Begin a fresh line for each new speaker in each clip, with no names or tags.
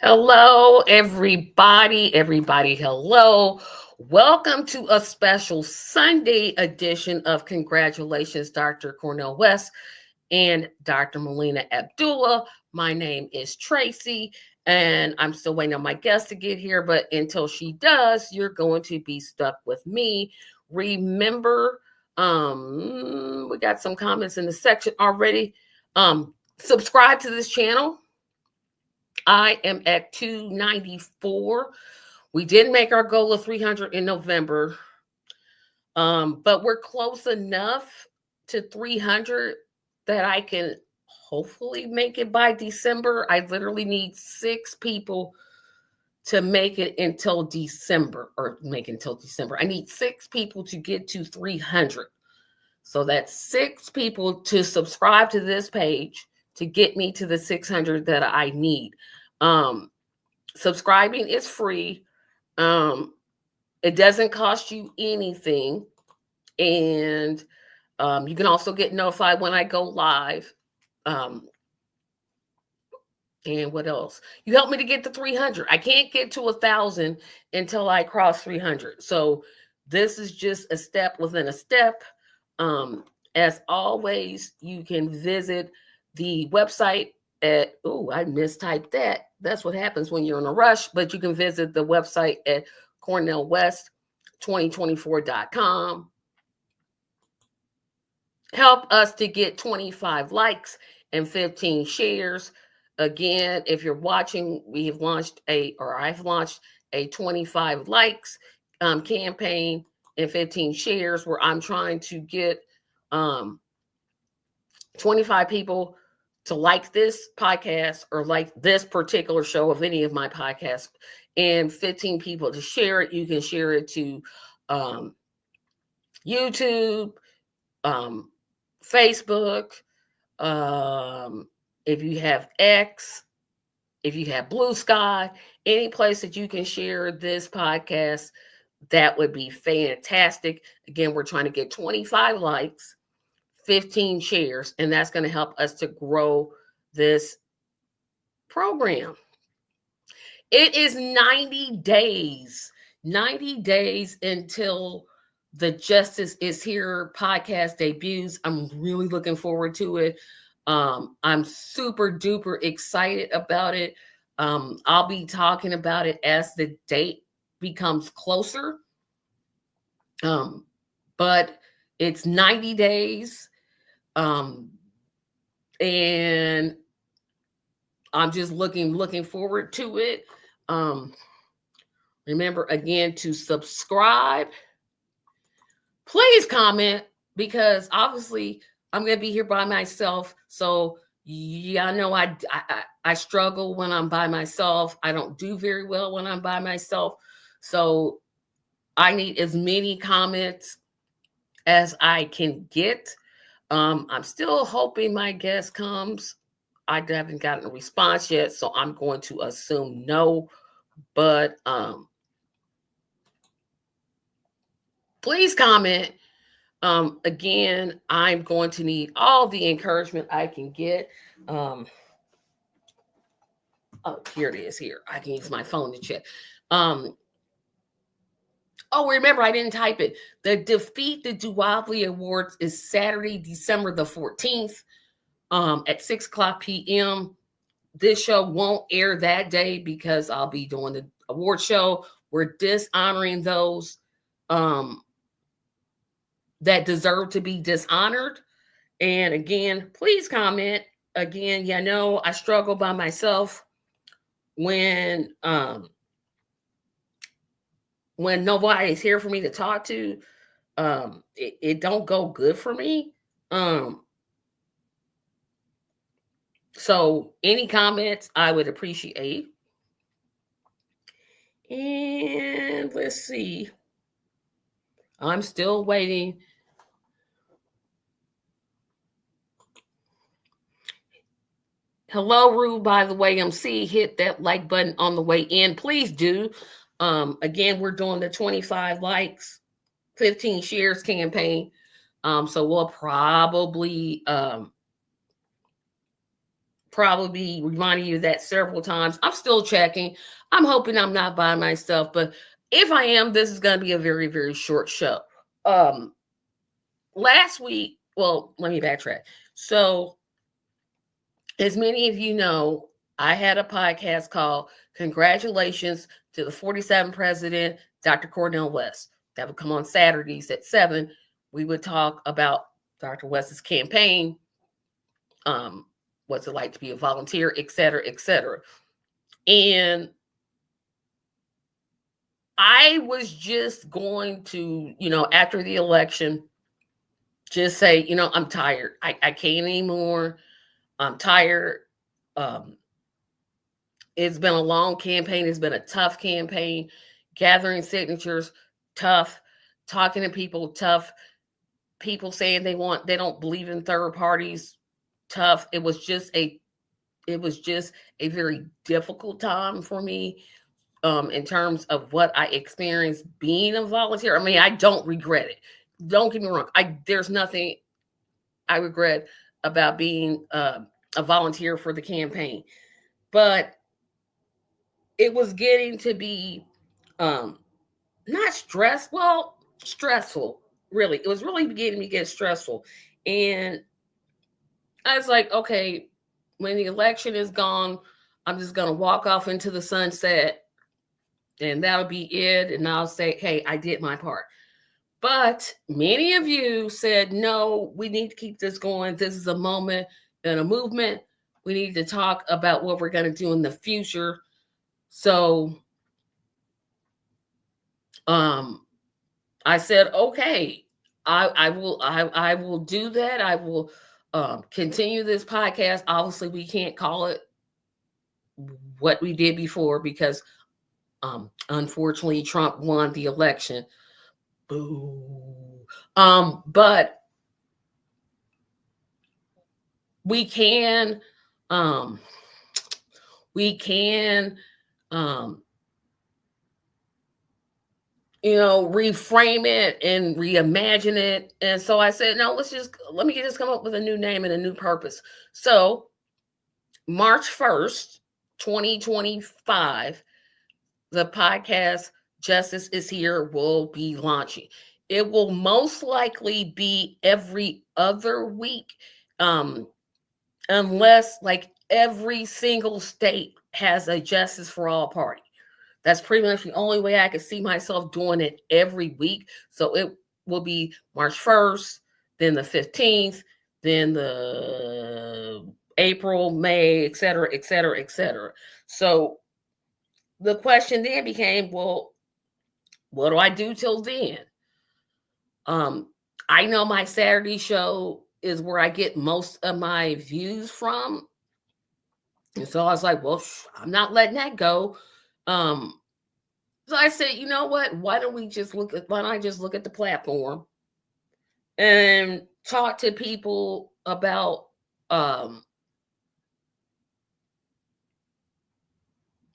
Hello, everybody. Everybody, hello. Welcome to a special Sunday edition of Congratulations, Dr. Cornel West and Dr. Melina Abdullah. My name is Tracy, and I'm still waiting on my guest to get here. But until she does, you're going to be stuck with me. Remember, we got some comments in the section already. Subscribe to this channel. I am at 294. We did make our goal of 300 in November, but we're close enough to 300 that I can hopefully make it by December. I literally need 6 people to make it until December, or make it until December. I need 6 people to get to 300. So that's 6 people to subscribe to this page to get me to the 600 that I need. Subscribing is free. It doesn't cost you anything. And you can also get notified when I go live. And what else? You help me to get to 300. I can't get to 1,000 until I cross 300. So this is just a step within a step. As always, you can visit the website at, I mistyped that. That's what happens when you're in a rush, but you can visit the website at cornelwest2024.com. Help us to get 25 likes and 15 shares. Again, if you're watching, I've launched a 25 likes campaign and 15 shares where I'm trying to get 25 people to like this podcast or like this particular show of any of my podcasts, and 15 people to share it. You can share it to YouTube, Facebook, if you have X, if you have Blue Sky, any place that you can share this podcast, that would be fantastic. Again, we're trying to get 25 likes, 15 shares, and that's going to help us to grow this program. It is 90 days until the Justice is Here podcast debuts. I'm really looking forward to it. I'm super duper excited about it. I'll be talking about it as the date becomes closer. But it's 90 days. And I'm just looking forward to it. Remember again to subscribe. Please comment, because obviously I'm going to be here by myself. So yeah, I know I struggle when I'm by myself. I don't do very well when I'm by myself. So I need as many comments as I can get. I'm still hoping my guest comes. I haven't gotten a response yet, so I'm going to assume no. But please comment. Again, I'm going to need all the encouragement I can get. Oh, here it is. Here, I can use my phone to check. Remember, I didn't type it. The Defeat the Duopoly Awards is Saturday, December the 14th, at 6:00 p.m. This show won't air that day because I'll be doing the award show. We're dishonoring those that deserve to be dishonored. And again, please comment. Again, I struggle by myself when nobody's here for me to talk to. It don't go good for me. So any comments I would appreciate. And let's see. I'm still waiting. Hello, Rue, by the way, MC. Hit that like button on the way in. Please do. Again, we're doing the 25 likes, 15 shares campaign. So we'll probably probably be reminding you that several times. I'm still checking. I'm hoping I'm not by myself, but if I am, this is going to be a very, very short show. Last week, well, let me backtrack. So, as many of you know, I had a podcast called Congratulations to the 47th President, Dr. Cornel West. That would come on Saturdays at 7. We would talk about Dr. West's campaign, what's it like to be a volunteer, et cetera, et cetera. And I was just going to, after the election, just say, I'm tired. I can't anymore. I'm tired. It's been a long campaign. It's been a tough campaign. Gathering signatures, tough. Talking to people, tough. People saying they don't believe in third parties, tough. It was just a very difficult time for me, in terms of what I experienced being a volunteer. I mean, I don't regret it. Don't get me wrong. There's nothing I regret about being a volunteer for the campaign, but it was getting to be not stressful. Really, it was really beginning to get stressful, and I was like, okay, when the election is gone, I'm just gonna walk off into the sunset, and that'll be it. And I'll say, hey, I did my part. But many of you said, no, we need to keep this going. This is a moment and a movement. We need to talk about what we're going to do in the future. So I said, okay, I will do that. I will continue this podcast. Obviously, we can't call it what we did before because unfortunately Trump won the election. Boo. But we can reframe it and reimagine it. And so I said, no, let me just come up with a new name and a new purpose. So March 1st, 2025, the podcast Justice is Here will be launching. It will most likely be every other week, unless like every single state has a Justice for All party. That's pretty much the only way I could see myself doing it every week. So it will be March 1st, then the 15th, then the April, May, et cetera, et cetera, et cetera. So the question then became, well, what do I do till then? I know my Saturday show is where I get most of my views from. And so I was like, well, I'm not letting that go. So I said, you know what? Why don't I just look at the platform and talk to people about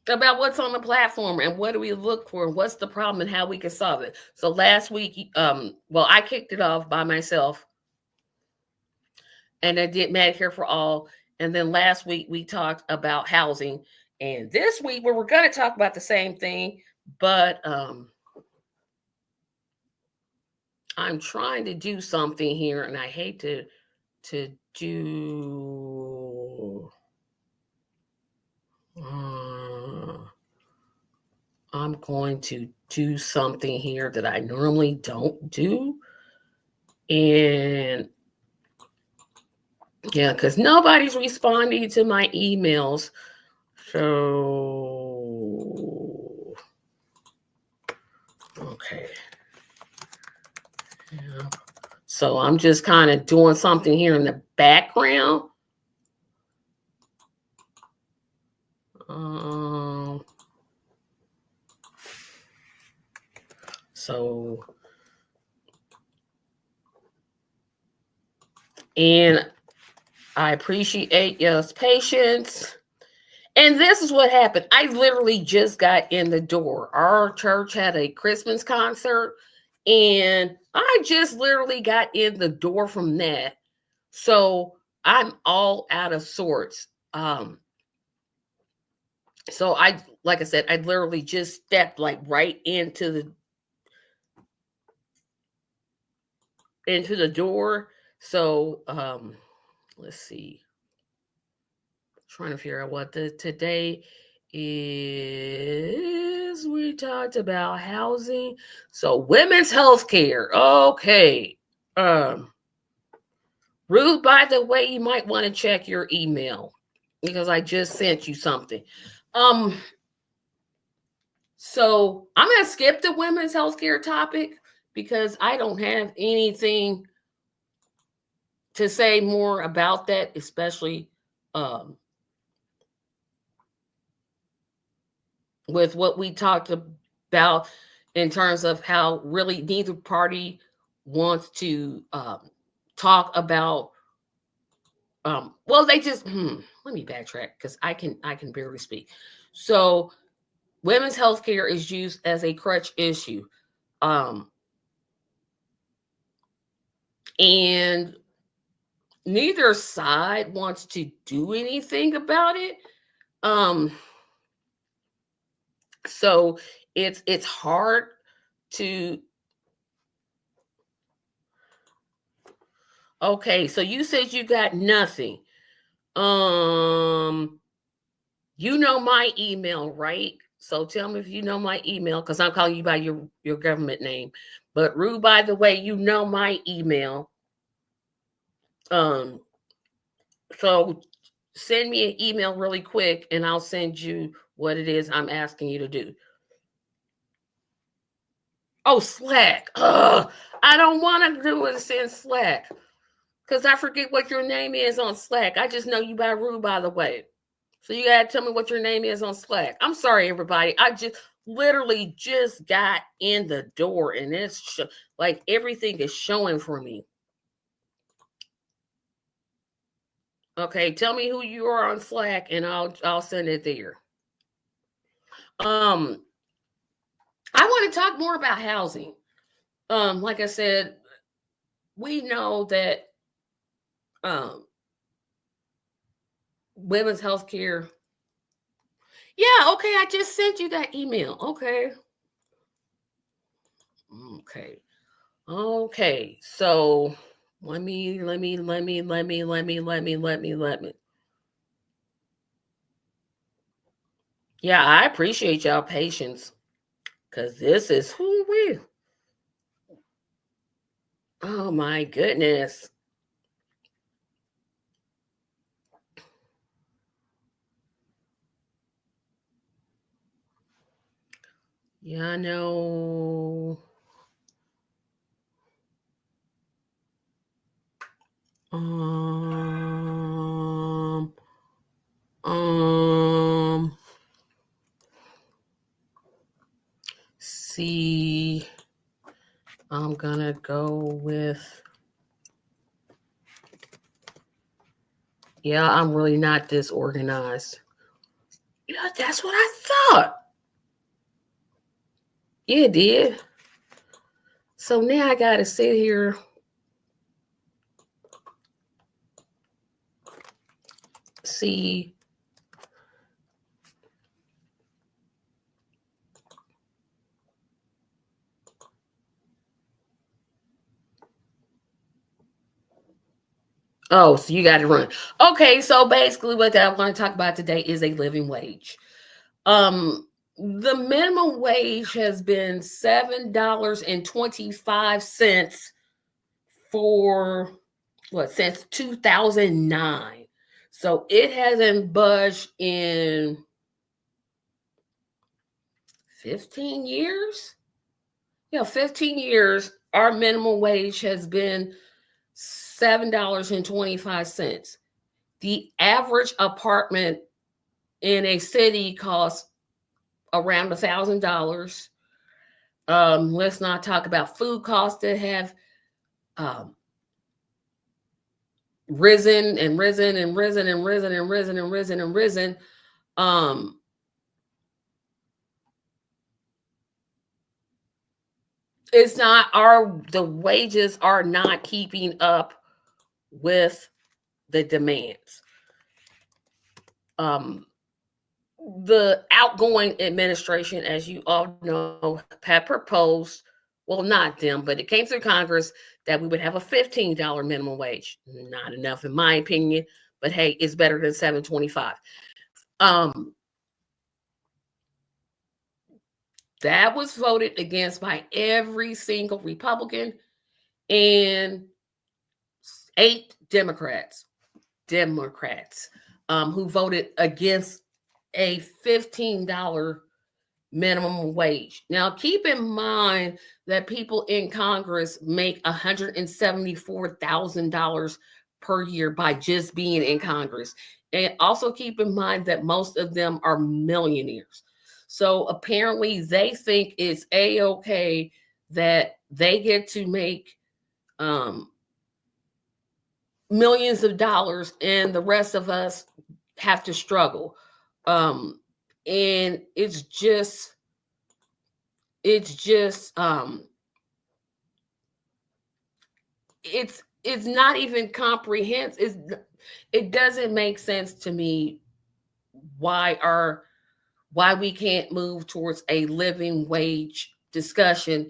what's on the platform and what do we look for, what's the problem and how we can solve it. So last week, I kicked it off by myself and I did Medicare for All. And then last week we talked about housing. And this week we're going to talk about the same thing, but I'm trying to do something here and I hate to do. I'm going to do something here that I normally don't do. And yeah, because nobody's responding to my emails. So, okay. Yeah. So I'm just kind of doing something here in the background. And I appreciate your patience. And this is what happened. I literally just got in the door. Our church had a Christmas concert, and I just literally got in the door from that. So I'm all out of sorts. So like I said, I literally just stepped like right into the door. So let's see. Trying to figure out what today is. We talked about housing. So women's health care. Okay. Ruth, by the way, you might want to check your email because I just sent you something. So I'm going to skip the women's healthcare topic because I don't have anything to say more about that, especially with what we talked about in terms of how really neither party wants to talk about. Well, they just let me backtrack because I can barely speak. So women's health care is used as a crutch issue. And neither side wants to do anything about it. So it's hard to. Okay, so you said you got nothing. You know my email, right? So tell me if you know my email, because I'm calling you by your government name. But Rue, by the way, you know my email. So send me an email really quick, and I'll send you what it is I'm asking you to do. Oh, Slack. Ugh, I don't want to do it in Slack because I forget what your name is on Slack. I just know you by Rue, by the way. So you gotta tell me what your name is on Slack. I'm sorry, everybody. I just literally just got in the door, and it's like everything is showing for me. Okay, tell me who you are on Slack, and I'll send it there. I want to talk more about housing. Like I said, we know that women's health care. Yeah, okay, I just sent you that email. Okay. Okay. So let me. Yeah, I appreciate y'all patience because this is who we. Oh my goodness. Yeah, I know. Um, um, see, I'm gonna go with. Yeah, I'm really not disorganized. Yeah, that's what I thought. Yeah, it did. So now I gotta sit here. See. Oh, so you got to run. Okay, so basically what I want to talk about today is a living wage. The minimum wage has been $7.25 for what, since 2009. So it hasn't budged in 15 years. Yeah, 15 years. Our minimum wage has been $7.25. The average apartment in a city costs around $1,000. Let's not talk about food costs that have risen and risen and risen and risen and risen and risen and risen. It's not the wages are not keeping up with the demands. um, the outgoing administration, as you all know, had proposed, well, not them, but it came through Congress that we would have a $15 minimum wage. Not enough, in my opinion, but hey, it's better than $7.25. Um, that was voted against by every single Republican and 8 Democrats, who voted against a $15 minimum wage. Now, keep in mind that people in Congress make $174,000 per year by just being in Congress. And also keep in mind that most of them are millionaires. So apparently they think it's a-okay that they get to make um, millions of dollars and the rest of us have to struggle. Um, and it's just it's not even comprehensive. It doesn't make sense to me why our why we can't move towards a living wage discussion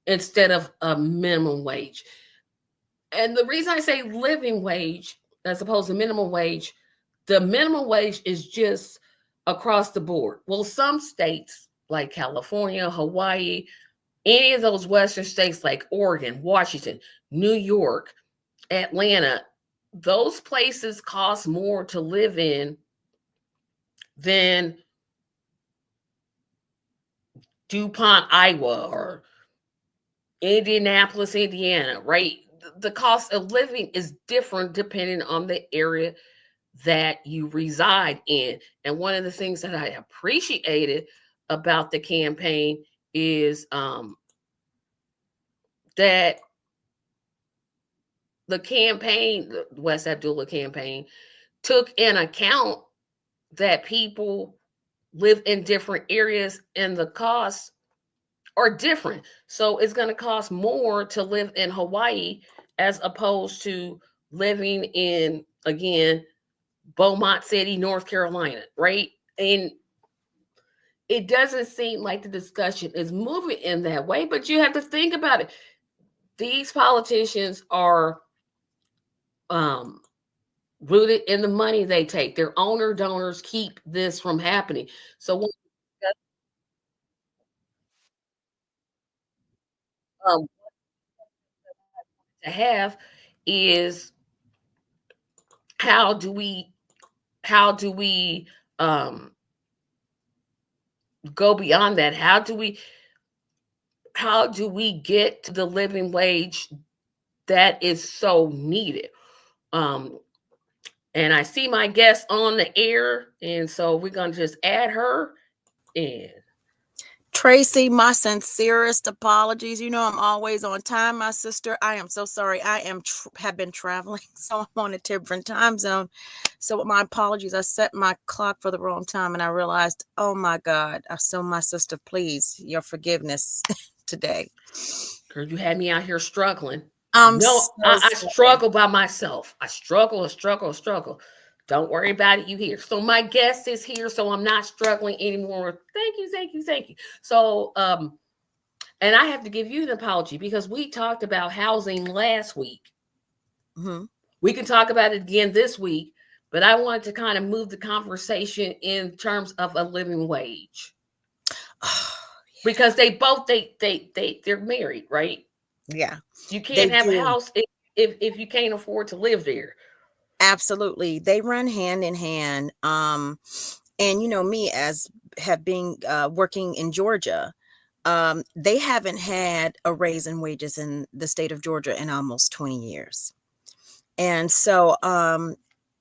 instead of a minimum wage. And the reason I say living wage as opposed to minimum wage, the minimum wage is just across the board. Well, some states like California, Hawaii, any of those Western states like Oregon, Washington, New York, Atlanta, those places cost more to live in than DuPont, Iowa, or Indianapolis, Indiana, right? The cost of living is different depending on the area that you reside in. And one of the things that I appreciated about the campaign is that the West Abdullah campaign, took in account that people live in different areas and the costs are different. So it's going to cost more to live in Hawaii as opposed to living in, again, Beaumont City, North Carolina, right? And it doesn't seem like the discussion is moving in that way, but you have to think about it. These politicians are um, rooted in the money they take. Their owner donors keep this from happening. So what um, to have is how do we how do we um, go beyond that? How do we get to the living wage that is so needed? Um, and I see my guest on the air, and so we're gonna just add her in.
Tracy, my sincerest apologies. You know I'm always on time, my sister. I am so sorry. I have been traveling, so I'm on a different time zone. So my apologies. I set my clock for the wrong time, and I realized, oh my God. So my sister, please, your forgiveness today.
Girl, you had me out here struggling.
I'm so
No, I
sorry.
struggle by myself. I struggle. Don't worry about it. You here. So my guest is here, so I'm not struggling anymore. Thank you. So and I have to give you an apology because we talked about housing last week.
Hmm.
We can talk about it again this week, but I wanted to kind of move the conversation in terms of a living wage. Because they both they're married, right?
Yeah,
You
they
can't have a
do.
house if you can't afford to live there.
Absolutely. They run hand in hand. And you know, me as have been working in Georgia, they haven't had a raise in wages in the state of Georgia in almost 20 years. And so,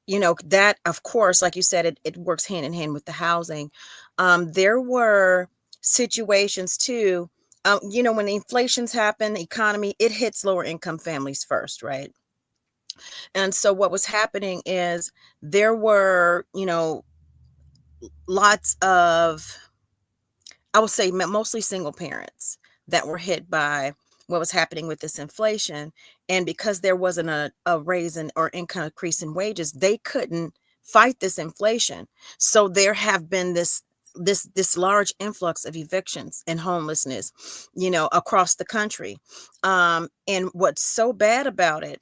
you know, that, of course, like you said, it works hand in hand with the housing. There were situations too, you know, when the inflations happen, the economy, it hits lower income families first, right? And so what was happening is there were, you know, lots of, I would say mostly single parents that were hit by what was happening with this inflation. And because there wasn't a raise in or income increase in wages, they couldn't fight this inflation. So there have been this large influx of evictions and homelessness, across the country. And what's so bad about it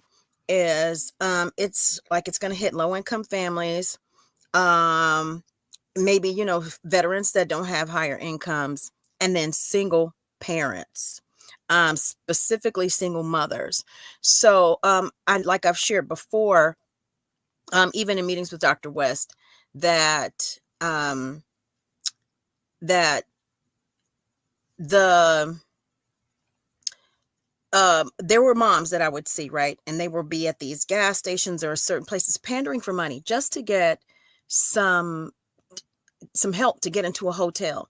is, it's like it's going to hit low income families, um, maybe, veterans that don't have higher incomes, and then single parents, specifically single mothers. So, like I've shared before, even in meetings with Dr. West, that, that the, there were moms that I would see, right? And they would be at these gas stations or certain places pandering for money just to get some help to get into a hotel.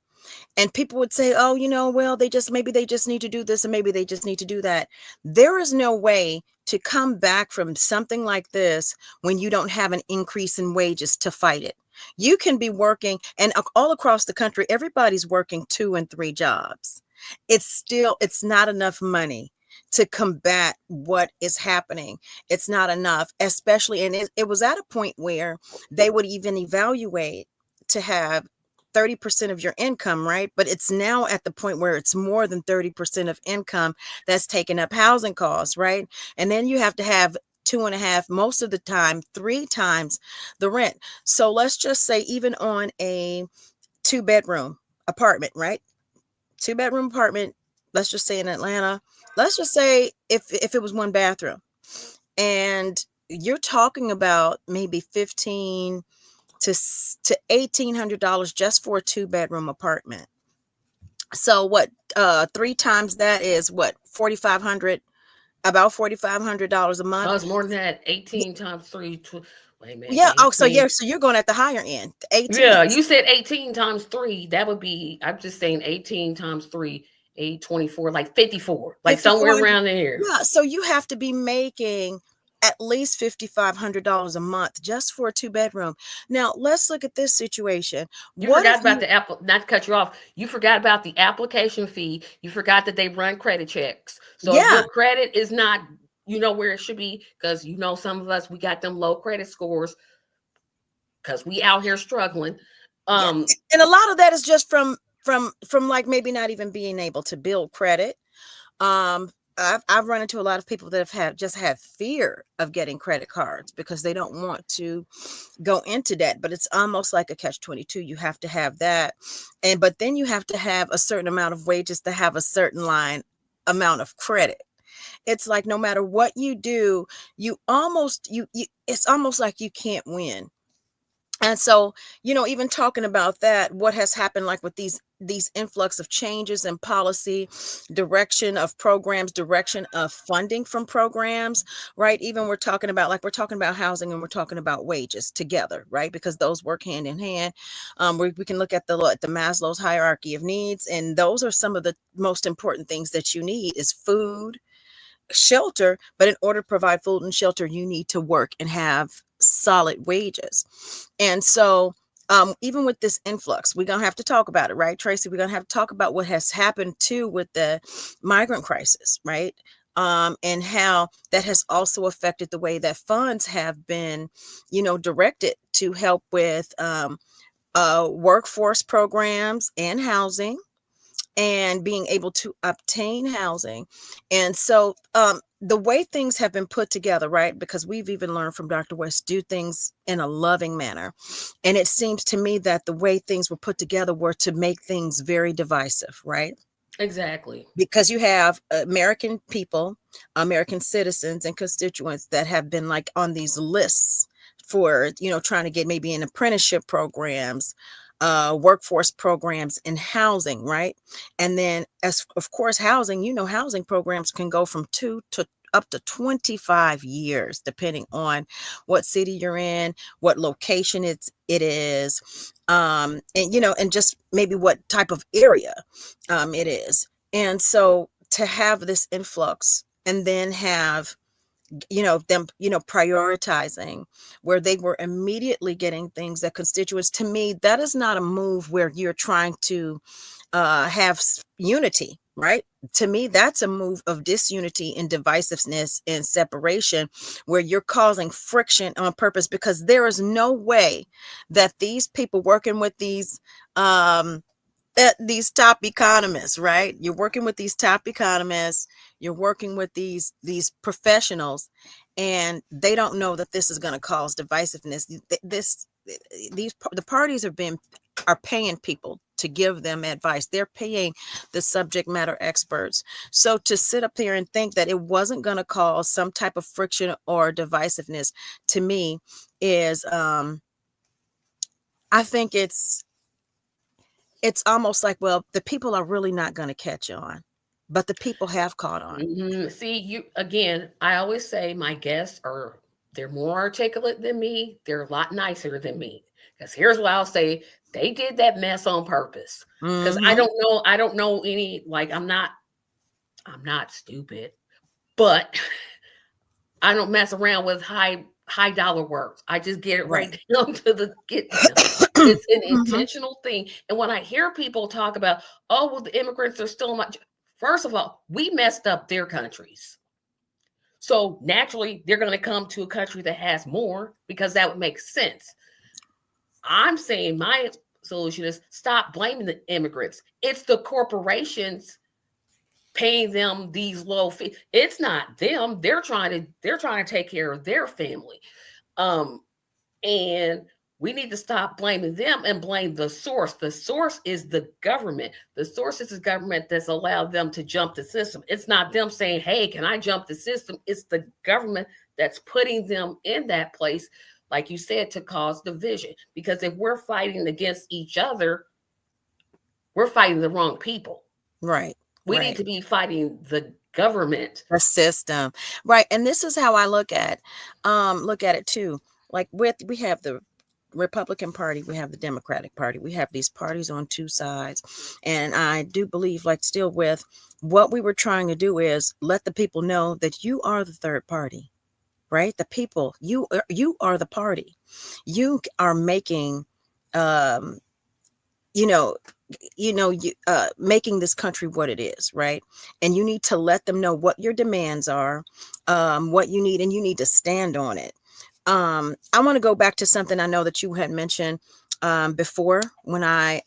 And people would say, oh, well, maybe they just need to do this and maybe they just need to do that. There is no way to come back from something like this when you don't have an increase in wages to fight it. You can be working, and all across the country, everybody's working 2 and 3 jobs. It's not enough money to combat what is happening. It's not enough, especially, and it was at a point where they would even evaluate to have 30% of your income, right? But it's now at the point where it's more than 30% of income that's taking up housing costs, right? And then you have to have 2.5, most of the time, 3 times the rent. So let's just say, even on a 2-bedroom apartment, right? 2-bedroom apartment, let's just say in Atlanta, let's just say if it was 1 bathroom, and you're talking about maybe $1,500 to $1,800 just for a 2-bedroom apartment. So what, 3 times that is what, 4,500, about $4,500 a
Oh,
month.
it's more than that. 18 times 3. Wait a minute.
Yeah. Oh, so
18.
so you're going at the higher end, 18.
Yeah, you said 18 times 3. That would be, I'm just saying 18 times 3, 824, like 54, like somewhere
5,400.
around there.
Yeah. So you have to be making at least $5,500 a month just for a 2-bedroom. Now let's look at this situation.
You
What if
forgot about
you,
the not to cut you off. You forgot about the application fee. You forgot that they run credit checks. So if
yeah,
your credit is not, where it should be, because some of us, we got them low credit scores because we out here struggling.
yeah.
Um,
And a lot of that is just from like maybe not even being able to build credit. I've run into a lot of people that have had fear of getting credit cards because they don't want to go into debt. But it's almost like a catch-22. You have to have that, but then you have to have a certain amount of wages to have a certain line amount of credit. It's like no matter what you do, it's almost like you can't win. And so, even talking about that, what has happened, like with these influx of changes in policy, direction of programs, direction of funding from programs, right? Even we're talking about housing, and we're talking about wages together, right? Because those work hand in hand. We can look at the Maslow's hierarchy of needs, and those are some of the most important things that you need is food, shelter. But in order to provide food and shelter, you need to work and have solid wages. And so, even with this influx, we're going to have to talk about it, right, Tracy? We're going to have to talk about what has happened too with the migrant crisis, right? And how that has also affected the way that funds have been, directed to help with workforce programs and housing, and being able to obtain housing. And so, the way things have been put together, right? Because we've even learned from Dr. West, do things in a loving manner. And it seems to me that the way things were put together were to make things very divisive, right?
exactly.
Because you have American people, American citizens and constituents that have been like on these lists for, trying to get maybe in apprenticeship programs, workforce programs, and housing, right? And then, as of course, housing, housing programs can go from 2 to up to 25 years, depending on what city you're in, what location it is, and just maybe what type of area it is. And so to have this influx, and then have, them, prioritizing where they were immediately getting things that constituents, to me, that is not a move where you're trying to have unity, right? To me, that's a move of disunity and divisiveness and separation, where you're causing friction on purpose, because there is no way that these people working with these top economists, right? You're working with these top economists, you're working with these professionals, and they don't know that this is going to cause divisiveness. The parties are paying people to give them advice. They're paying the subject matter experts. So to sit up here and think that it wasn't going to cause some type of friction or divisiveness, to me, is I think it's almost like, well, the people are really not going to catch on, but the people have caught on.
See, you again, I always say my guests are they're more articulate than me. They're a lot nicer than me. Because here's what I'll say, they did that mess on purpose. Because
Mm-hmm.
I don't know any, like I'm not stupid, but I don't mess around with high dollar works. I just get it
Right.
right down to the get to them. It's an
Mm-hmm.
intentional thing. And when I hear people talk about, oh, well, the immigrants are still much. First of all, we messed up their countries. So naturally, they're going to come to a country that has more because that would make sense. I'm saying my solution is stop blaming the immigrants. It's the corporations paying them these low fees. It's not them. They're trying to take care of their family. Um, and we need to stop blaming them and blame the source. The source is the government. The source is the government that's allowed them to jump the system. It's not them saying, hey, can I jump the system? It's the government that's putting them in that place, like you said, to cause division. Because if we're fighting against each other, we're fighting the wrong people.
Right.
We need
Right.
to be fighting the government.
The system. Right. And this is how I look at it too. Like we have the Republican Party, we have the Democratic Party, we have these parties on two sides. And I do believe, like, still with what we were trying to do is let the people know that you are the third party, right? The people, you are the party. You are making um you know you making this country what it is, right? And you need to let them know what your demands are, what you need, and you need to stand on it. I want to go back to something I know that you had mentioned before, when I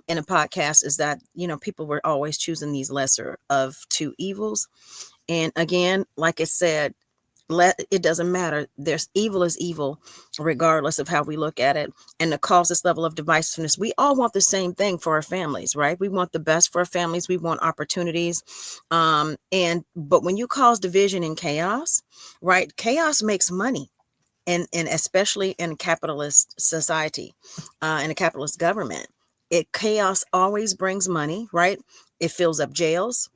in a podcast, is that people were always choosing these lesser of two evils. And again, like I said, it doesn't matter. There's evil is evil, regardless of how we look at it. And to cause this level of divisiveness, we all want the same thing for our families, right? We want the best for our families. We want opportunities. But when you cause division and chaos, right? Chaos makes money. And especially in capitalist society, in a capitalist government, chaos always brings money, right? It fills up jails,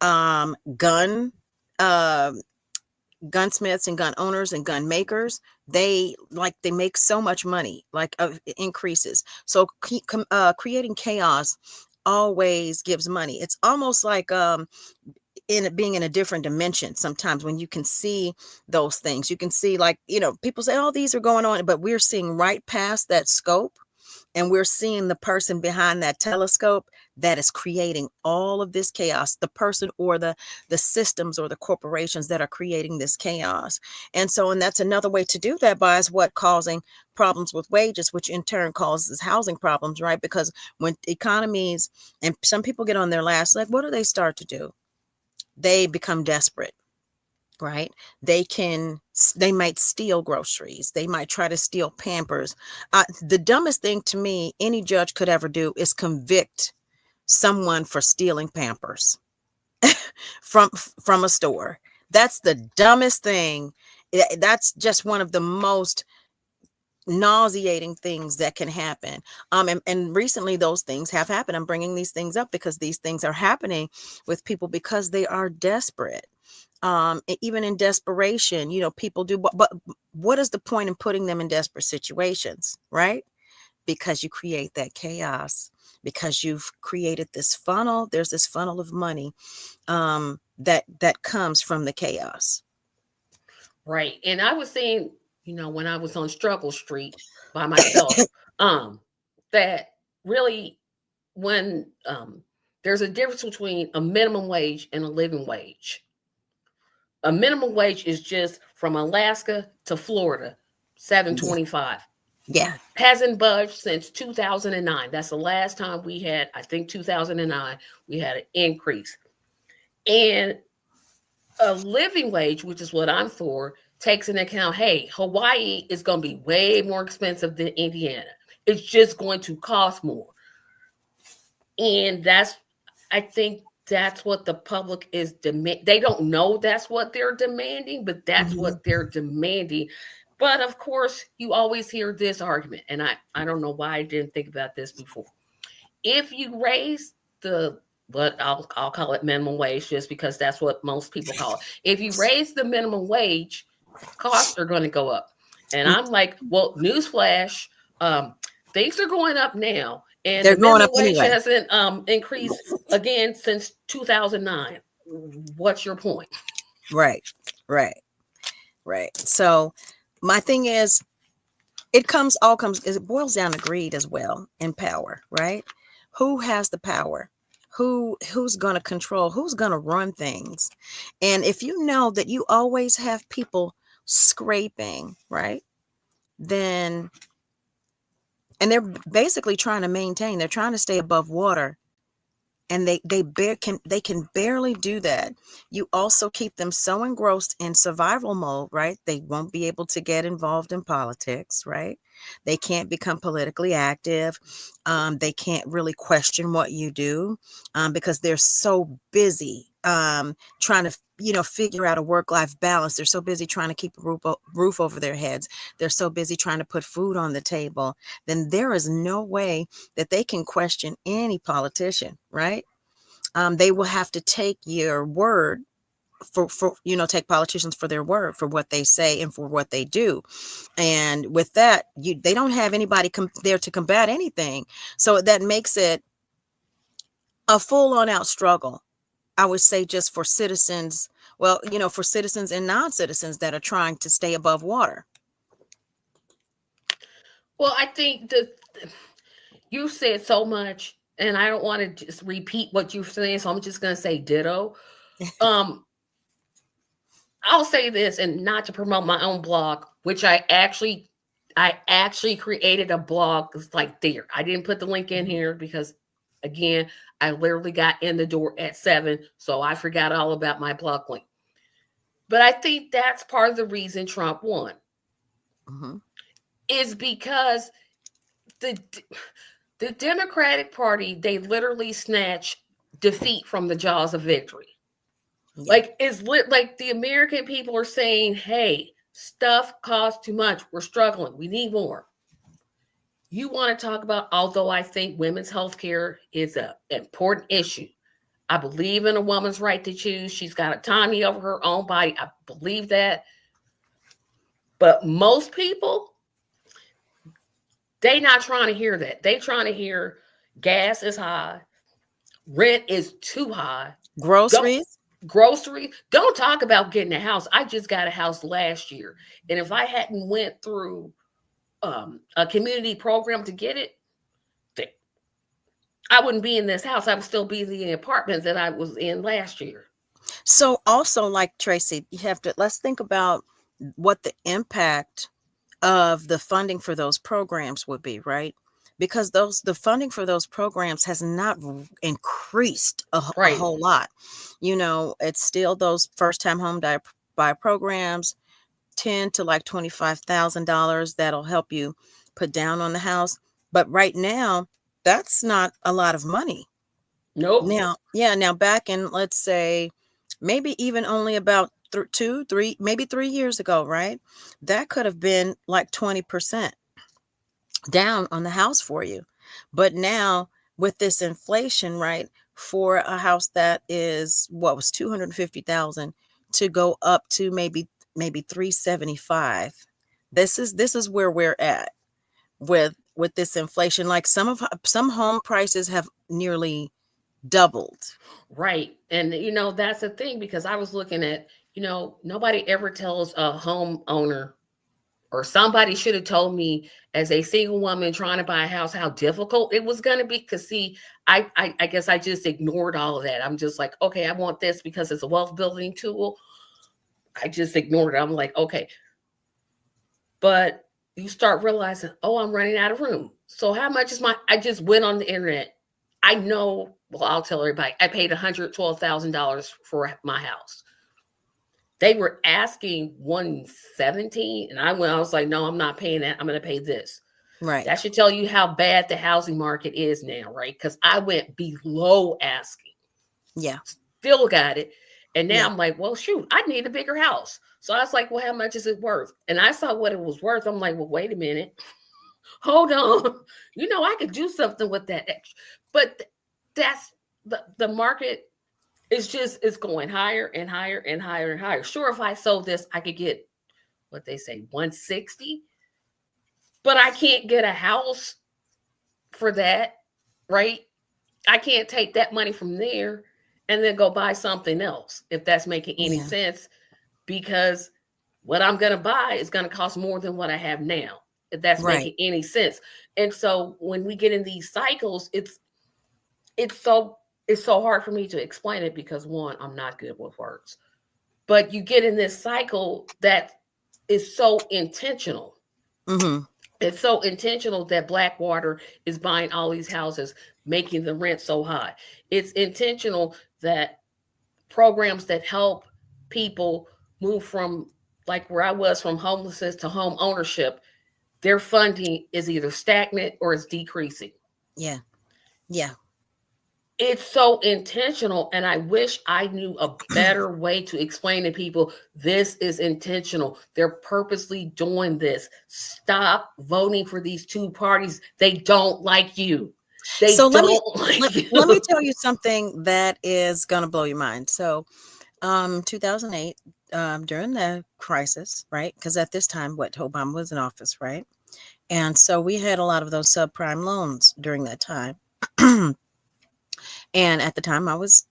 gun, uh, gunsmiths and gun owners and gun makers, they make so much money, like increases. So creating chaos always gives money. It's almost like in it being in a different dimension. Sometimes when you can see those things, you can see, like, people say, oh, these are going on, but we're seeing right past that scope, and we're seeing the person behind that telescope that is creating all of this chaos, the person or the systems or the corporations that are creating this chaos. And that's another way to do that, by is what causing problems with wages, which in turn causes housing problems, right? Because when economies, and some people get on their last leg, what do they start to do? They become desperate, right? They might steal groceries, they might try to steal Pampers. The dumbest thing to me any judge could ever do is convict someone for stealing Pampers from a store. That's the dumbest thing. That's just one of the most nauseating things that can happen. And recently those things have happened. I'm bringing these things up because these things are happening with people because they are desperate. Even in desperation, people do, but what is the point in putting them in desperate situations, right? Because you create that chaos, because you've created this funnel. There's this funnel of money that comes from the chaos.
Right. And I was saying, when I was on Struggle Street by myself, that really when There's a difference between a minimum wage and a living wage. A minimum wage is just from Alaska to Florida,
Yeah.
725.
Yeah.
Hasn't budged since 2009. That's the last time we had, I think 2009, we had an increase. And a living wage, which is what I'm for, takes into account, hey, Hawaii is going to be way more expensive than Indiana. It's just going to cost more. And I think that's what the public is demand. They don't know that's what they're demanding, but that's
Mhm.
what they're demanding. But of course, you always hear this argument, and I don't know why I didn't think about this before. If you raise the what I'll call it minimum wage just because that's what most people call it. If you raise the minimum wage, costs are going to go up. And I'm like, well, newsflash, um, things are going up now, and
They're
the
going up
minimum wage
anyway.
hasn't increased again since 2009. What's your point?
Right. Right. Right. So my thing is, it boils down to greed as well and power, right? Who has the power? Who's going to control? Who's going to run things? And if you know that you always have people scraping, right? Then and they're basically trying to maintain, they're trying to stay above water, and they can barely do that. You also keep them so engrossed in survival mode, right? They won't be able to get involved in politics, right? They can't become politically active. They can't really question what you do, because they're so busy trying to figure out a work-life balance. They're so busy trying to keep a roof over their heads. They're so busy trying to put food on the table. Then there is no way that they can question any politician, right? They will have to take your word take politicians for their word, for what they say and for what they do. And with that, they don't have anybody there to combat anything. So that makes it a full on out struggle, I would say, just for citizens. Well, for citizens and non-citizens that are trying to stay above water.
Well, I think that you said so much, and I don't want to just repeat what you're saying, so I'm just going to say ditto. Um, I'll say this, and not to promote my own blog, which I actually created a blog. It's like there. I didn't put the link in here because, again, I literally got in the door at 7, so I forgot all about my blog link. But I think that's part of the reason Trump won
Mm-hmm.
is because the the Democratic Party, they literally snatch defeat from the jaws of victory.
Yeah.
Like it's lit like the American people are saying, hey, stuff costs too much. We're struggling. We need more. You want to talk about, although I think women's health care is an important issue. I believe in a woman's right to choose. She's got autonomy over her own body. I believe that. But most people, they not trying to hear that. They trying to hear gas is high, rent is too high. Don't
Groceries.
grocery. Don't talk about getting a house. I just got a house last year, and if I hadn't went through a community program to get it, I wouldn't be in this house. I would still be in the apartment that I was in last year.
So also, like Tracy, let's think about what the impact of the funding for those programs would be, right? Because the funding for those programs has not increased a
Right.
whole lot. It's still those first time home buy programs, 10 to like $25,000 that'll help you put down on the house. But right now, that's not a lot of money.
Nope.
Now back in, let's say, maybe even only about 2, 3, maybe 3 years ago, right? That could have been like 20% down on the house for you. But now with this inflation, right, for a house that is what was 250,000 to go up to maybe 375. This is where we're at with this inflation. Like some home prices have nearly doubled.
Right. And that's the thing because I was looking at, nobody ever tells a homeowner or somebody should have told me as a single woman trying to buy a house how difficult it was going to be. Because see, I guess I just ignored all of that. I'm just like, okay, I want this because it's a wealth building tool. I just ignored it. I'm like, okay. But you start realizing, oh, I'm running out of room. So how much is I just went on the internet. I know, well, I'll tell everybody, I paid $112,000 for my house. They were asking 117, and I was like, no, I'm not paying that. I'm going to pay this.
Right.
That should tell you how bad the housing market is now, right? Because I went below asking.
Yeah.
Still got it. And now
Yeah.
I'm like, well, shoot, I need a bigger house. So I was like, well, how much is it worth? And I saw what it was worth. I'm like, well, wait a minute. Hold on. I could do something with that extra. But that's the market it's going higher and higher and higher and higher. Sure, if I sold this, I could get what they say, 160. But I can't get a house for that, right? I can't take that money from there and then go buy something else, if that's making any sense, because what I'm going to buy is going to cost more than what I have now, if that's making any sense. And so when we get in these cycles, it's so hard for me to explain it because, one, I'm not good with words. But you get in this cycle that is so intentional.
Mm-hmm.
It's so intentional that Blackwater is buying all these houses, making the rent so high. It's intentional that programs that help people move from, like where I was, from homelessness to home ownership, their funding is either stagnant or it's decreasing.
Yeah. Yeah.
It's so intentional, and I wish I knew a better way to explain to people this is intentional. They're purposely doing this. Stop voting for these two parties. They don't like you.
So
Let
me tell you something that is going to blow your mind. So 2008, during the crisis, right? Because at this time, Obama was in office, right? And so we had a lot of those subprime loans during that time. And at the time I was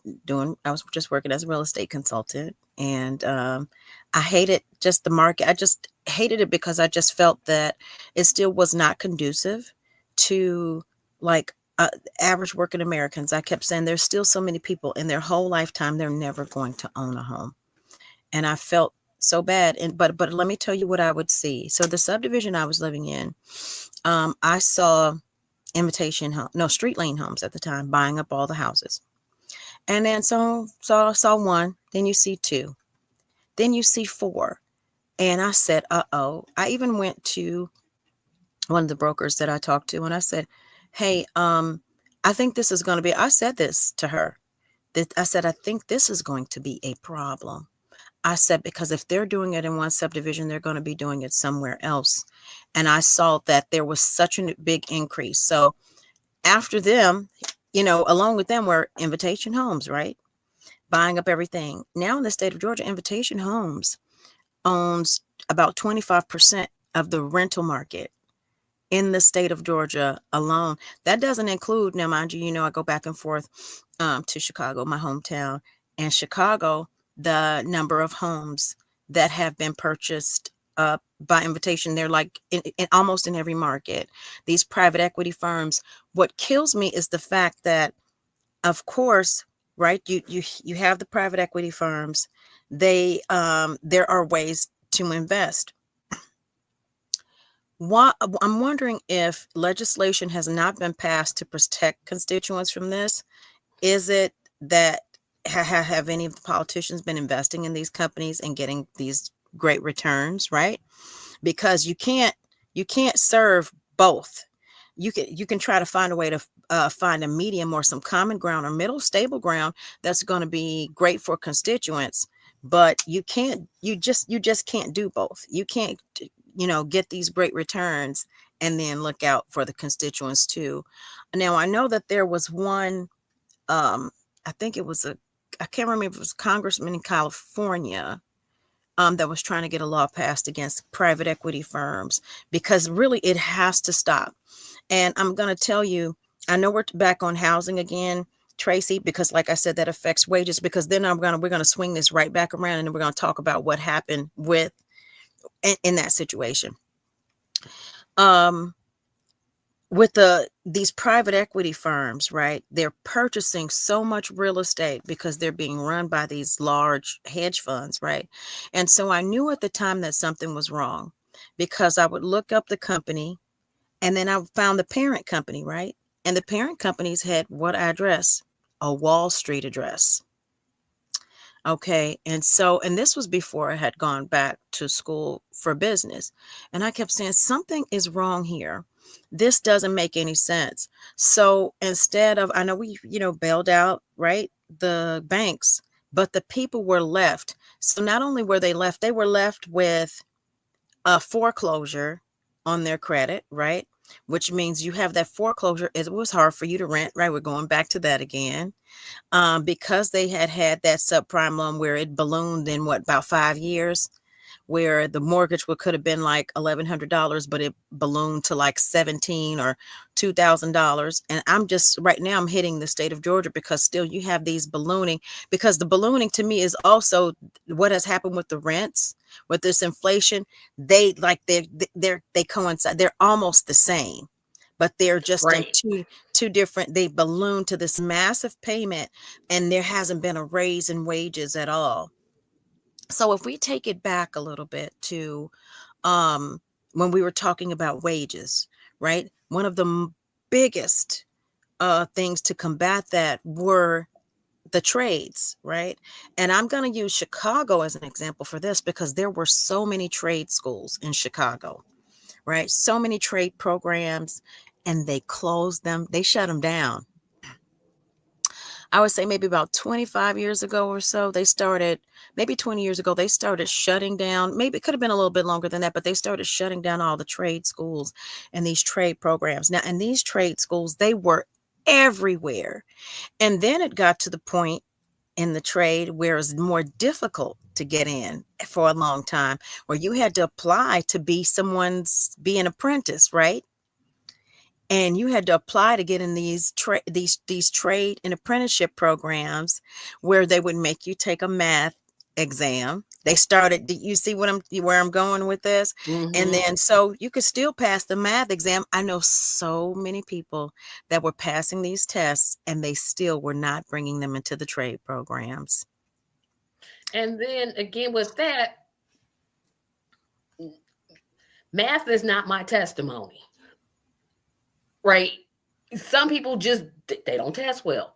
just working as a real estate consultant. And I hated just the market. I just hated it because I just felt that it still was not conducive to like average working Americans. I kept saying there's still so many people in their whole lifetime, they're never going to own a home. And I felt so bad. But let me tell you what I would see. So the subdivision I was living in, I saw street lane homes at the time, buying up all the houses. And then saw one, then you see two, then you see four. And I said, uh-oh. I even went to one of the brokers that I talked to, and I said, hey, I think this is going to be, I said this to her, that I said, I think this is going to be a problem. I said, because if they're doing it in one subdivision, they're going to be doing it somewhere else. And I saw that there was such a big increase. So after them, along with them were Invitation Homes, right? Buying up everything. Now in the state of Georgia, Invitation Homes owns about 25% of the rental market in the state of Georgia alone. That doesn't include, now mind you, I go back and forth to Chicago, my hometown. And Chicago, the number of homes that have been purchased by Invitation, they're like in almost in every market. These private equity firms, what kills me is the fact that, of course, right, you have the private equity firms. There are ways to invest. I'm wondering if legislation has not been passed to protect constituents from this. Is it that have any of the politicians been investing in these companies and getting these great returns, right? Because you can't serve both. You can try to find a way to find a medium or some common ground or middle stable ground that's going to be great for constituents, but you just can't do both. You can't get these great returns and then look out for the constituents too. Now I know that there was one, I think it was I can't remember if it was a congressman in California that was trying to get a law passed against private equity firms, because really it has to stop. And I'm going to tell you, I know we're back on housing again, Tracy, because like I said, that affects wages, because then we're going to swing this right back around and we're going to talk about what happened in that situation. Um, with these private equity firms, right? They're purchasing so much real estate because they're being run by these large hedge funds, right? And so I knew at the time that something was wrong because I would look up the company and then I found the parent company, right? And the parent companies had what address? A Wall Street address. Okay. And this was before I had gone back to school for business. And I kept saying, something is wrong here. This doesn't make any sense. So instead of, I know we, bailed out, right? The banks, but the people were left. So not only were they were left with a foreclosure on their credit, right? Which means you have that foreclosure. It was hard for you to rent, right? We're going back to that again because they had that subprime loan where it ballooned in about 5 years, where the mortgage could have been like $1,100, but it ballooned to like 17 or $2,000. And I'm just right now I'm hitting the state of Georgia because still you have these ballooning, because the ballooning to me is also what has happened with the rents, with this inflation. They coincide. They're almost the same, but they're just in
Right.
two different. They balloon to this massive payment, and there hasn't been a raise in wages at all. So if we take it back a little bit to um, when we were talking about wages, right? One of the biggest things to combat that were the trades, right? And I'm going to use Chicago as an example for this because there were so many trade schools in Chicago, right? So many trade programs, and they closed them, they shut them down. I would say maybe about 25 years ago or so, they started, maybe 20 years ago, they started shutting down. Maybe it could have been a little bit longer than that, but they started shutting down all the trade schools and these trade programs. Now, and these trade schools, they were everywhere. And then it got to the point in the trade where it's more difficult to get in for a long time, where you had to apply to be an apprentice, right? And you had to apply to get in these trade and apprenticeship programs where they would make you take a math exam. They started, do you see where I'm going with this? And
Mm-hmm.
then so you could still pass the math exam. I know so many people that were passing these tests and they still were not bringing them into the trade programs.
And then again with that, math is not my testimony, right? Some people just they don't test well.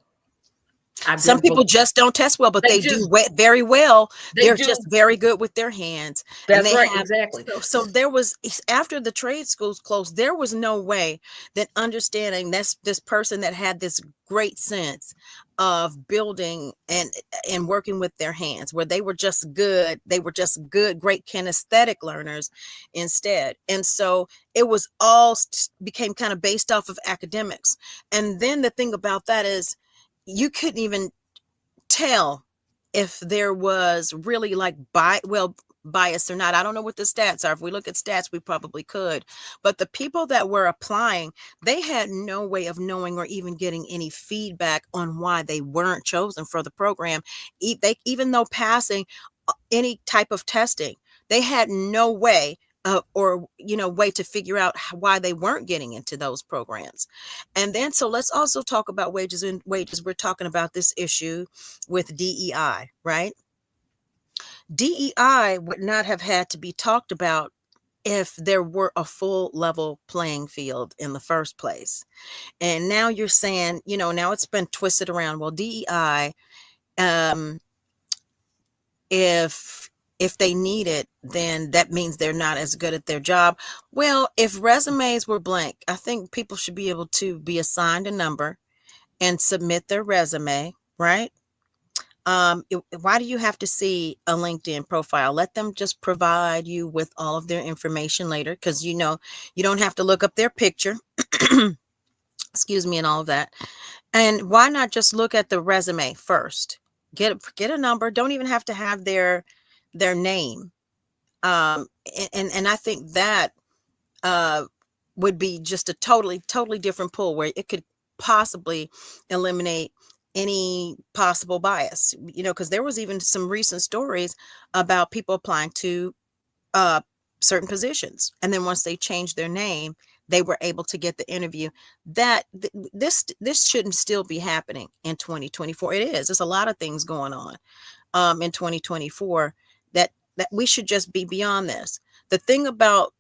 I've
Some
been
people just don't test well, but
they
they do
just
very well.
they
They're just
do.
very good with their hands, and
That's
they
right,
have.
exactly.
So there was, after the trade schools closed, there was no way that understanding this person that had this great sense of building and working with their hands, where they were just good. They were just good, great kinesthetic learners instead. And so it was all became kind of based off of academics. And then the thing about that is you couldn't even tell if there was really like bias or not. I don't know what the stats are. If we look at stats, we probably could. But the people that were applying, they had no way of knowing or even getting any feedback on why they weren't chosen for the program. Even though passing any type of testing, they had no way or way to figure out why they weren't getting into those programs. And then so let's also talk about wages. We're talking about this issue with DEI, right? DEI would not have had to be talked about if there were a full level playing field in the first place. And now you're saying, now it's been twisted around. Well, DEI, um, if they need it, then that means they're not as good at their job. Well, if resumes were blank, I think people should be able to be assigned a number and submit their resume, right? Why do you have to see a LinkedIn profile? Let them just provide you with all of their information later, because you don't have to look up their picture. Excuse me, and all of that. And why not just look at the resume first? Get a number. Don't even have to have their name. And I think that uh, would be just a totally different pool where it could possibly eliminate any possible bias. Because there was even some recent stories about people applying to certain positions. And then once they changed their name, they were able to get the interview. This shouldn't still be happening in 2024. It is. There's a lot of things going on in 2024 that we should just be beyond this. The thing about,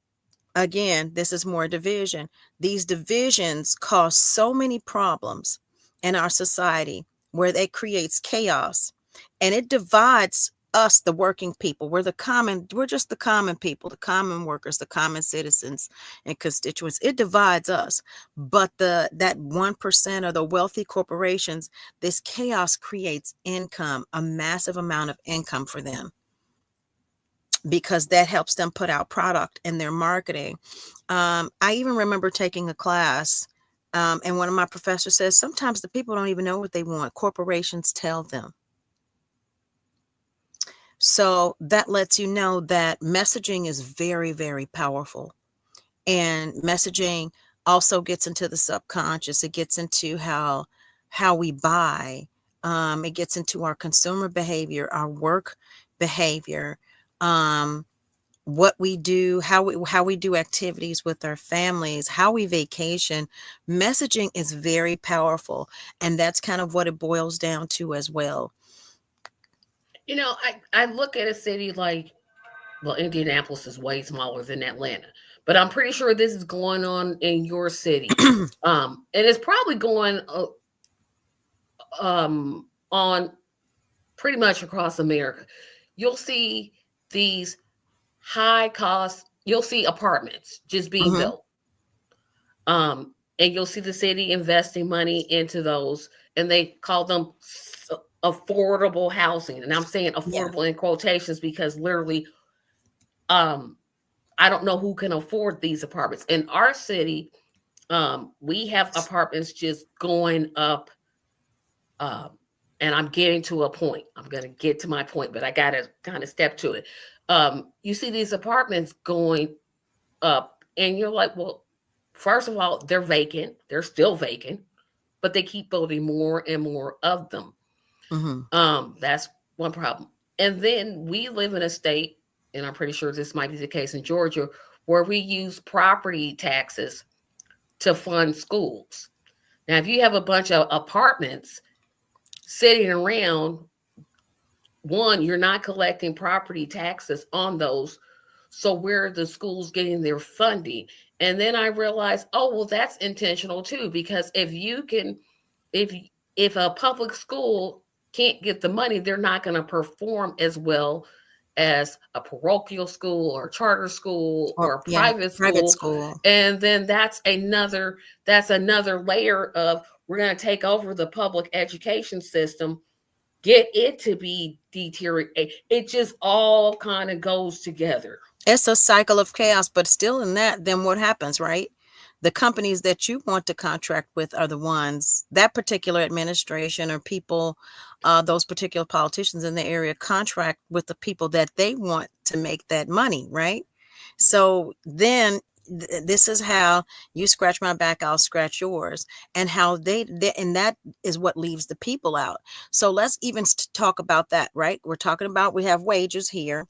again, this is more division. These divisions cause so many problems in our society where it creates chaos, and it divides us, the working people. We're just the common people, the common workers, the common citizens and constituents. It divides us. But that 1% or the wealthy corporations, this chaos creates income, a massive amount of income for them, because that helps them put out product in their marketing. I even remember taking a class, and one of my professors says sometimes the people don't even know what they want. Corporations tell them. So that lets you know that messaging is very, very powerful. And messaging also gets into the subconscious. It gets into how we buy. It gets into our consumer behavior, our work behavior, what we do, how we do activities with our families, how we vacation. Messaging is very powerful, and that's kind of what it boils down to as well.
You know, I look at a city like, well, Indianapolis is way smaller than Atlanta, but I'm pretty sure this is going on in your city. And it's probably going on pretty much across America. You'll see these high cost, you'll see apartments just being
Hmm.
built. And you'll see the city investing money into those, and they call them affordable housing. And I'm saying
Yeah.
affordable in quotations because literally, um, I don't know who can afford these apartments. In our city, we have apartments just going up. Um, and I'm getting to a point. I'm going to get to my point, but I got to kind of step to it. You see these apartments going up, and you're like, well, first of all, they're vacant. They're still vacant, but they keep building more and more of them.
Hmm.
That's one problem. And then we live in a state, and I'm pretty sure this might be the case in Georgia, where we use property taxes to fund schools. Now, if you have a bunch of apartments sitting around, one, you're not collecting property taxes on those. So where are the schools getting their funding? And then I realized, oh, well, that's intentional too, because if if a public school can't get the money, they're not going to perform as well as a parochial school or a charter school
Or
or a
yeah,
private
private
school.
school.
And then that's another layer of, we're going to take over the public education system, get it to be deteriorate. It just all kind of goes together.
It's a cycle of chaos, but still in that, then what happens, right? The companies that you want to contract with are the ones, that particular administration or people, those particular politicians in the area contract with the people that they want to make that money, right? So then this is how you scratch my back, I'll scratch yours, and how and that is what leaves the people out. So let's even talk about that, right? We're talking about, we have wages here,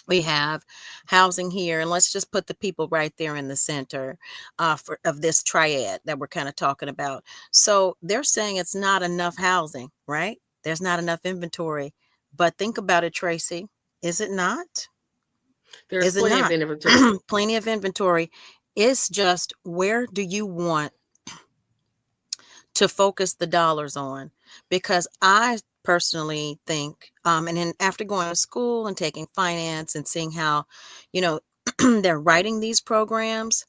we have housing here, and let's just put the people right there in the center of this triad that we're kind of talking about. So they're saying it's not enough housing, right? There's not enough inventory. But think about it, Tracy. Is it not?
There's
Is it
plenty of
not?
inventory.
Plenty of inventory. It's just, where do you want to focus the dollars on? Because I personally think, and then after going to school and taking finance and seeing how, you know, they're writing these programs,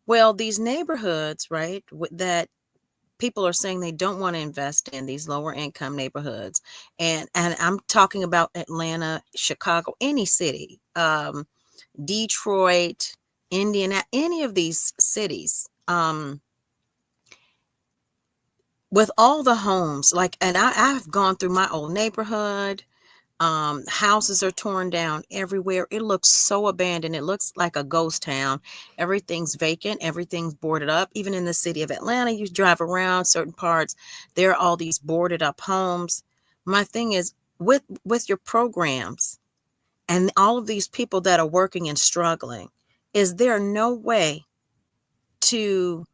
well, these neighborhoods, right, that people are saying they don't want to invest in, these lower income neighborhoods, and I'm talking about Atlanta, Chicago, any city, Detroit, Indiana, any of these cities, with all the homes, like, and I've gone through my old neighborhood. Houses are torn down everywhere. It looks so abandoned. It looks like a ghost town. Everything's vacant. Everything's boarded up. Even in the city of Atlanta, you drive around certain parts, there are all these boarded up homes. My thing is, with your programs, and all of these people that are working and struggling, is there no way to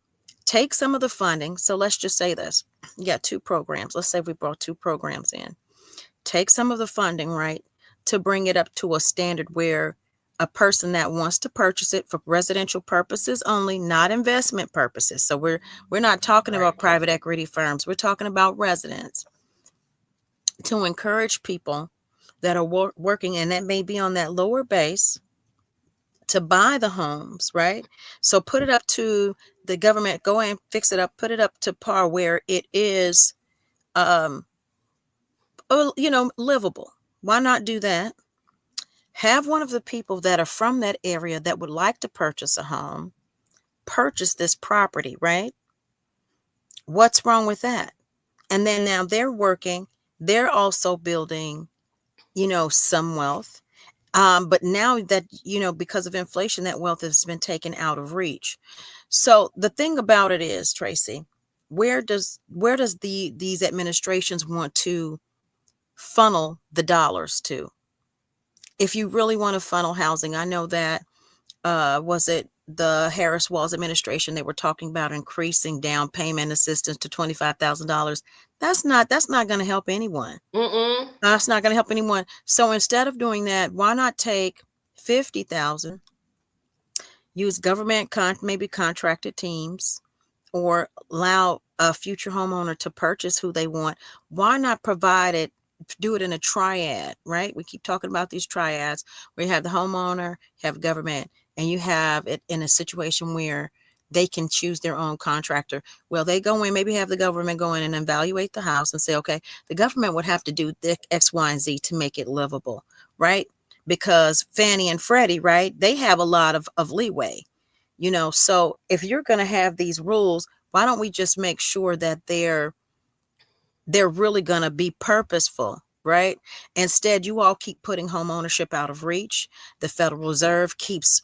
take some of the funding? So let's just say this. You got two programs. Let's say we brought two programs in. Take some of the funding, right, to bring it up to a standard where a person that wants to purchase it for residential purposes only, not investment purposes. So we're not talking about private equity firms. We're talking about residents, to encourage people that are working, and that may be on that lower base, to buy the homes, right? So put it up to the government, go and fix it up, put it up to par where it is, um, livable. Why not do that? Have one of the people that are from that area that would like to purchase a home purchase this property, right? What's wrong with that? And then now they're working, they're also building, some wealth. But now that, because of inflation, that wealth has been taken out of reach. So the thing about it is, Tracy, where does these administrations want to funnel the dollars to? If you really want to funnel housing, I know that was it the Harris Walls administration, they were talking about increasing down payment assistance to $25,000. That's not going to help anyone. That's not going to help anyone. So instead of doing that, why not take 50,000, use government maybe contracted teams, or allow a future homeowner to purchase who they want? Why not provide it, do it in a triad, right? We keep talking about these triads where you have the homeowner, you have government, and you have it in a situation where they can choose their own contractor. Well, they go in, maybe have the government go in and evaluate the house and say, okay, the government would have to do X, Y, and Z to make it livable, right? Because Fannie and Freddie, right, they have a lot of leeway. So if you're going to have these rules, why don't we just make sure that they're really going to be purposeful, right? Instead, you all keep putting home ownership out of reach. The Federal Reserve keeps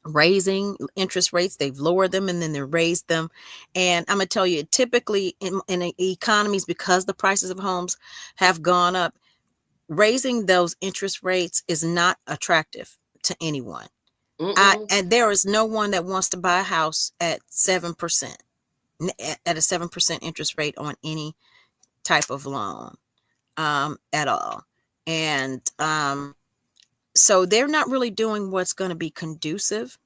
raising interest rates. They've lowered them and then they raised them. And I'm going to tell you, typically in economies, because the prices of homes have gone up, raising those interest rates is not attractive to anyone. And there is no one that wants to buy a house at 7%, at a 7% interest rate on any type of loan, at all. And so they're not really doing what's going to be conducive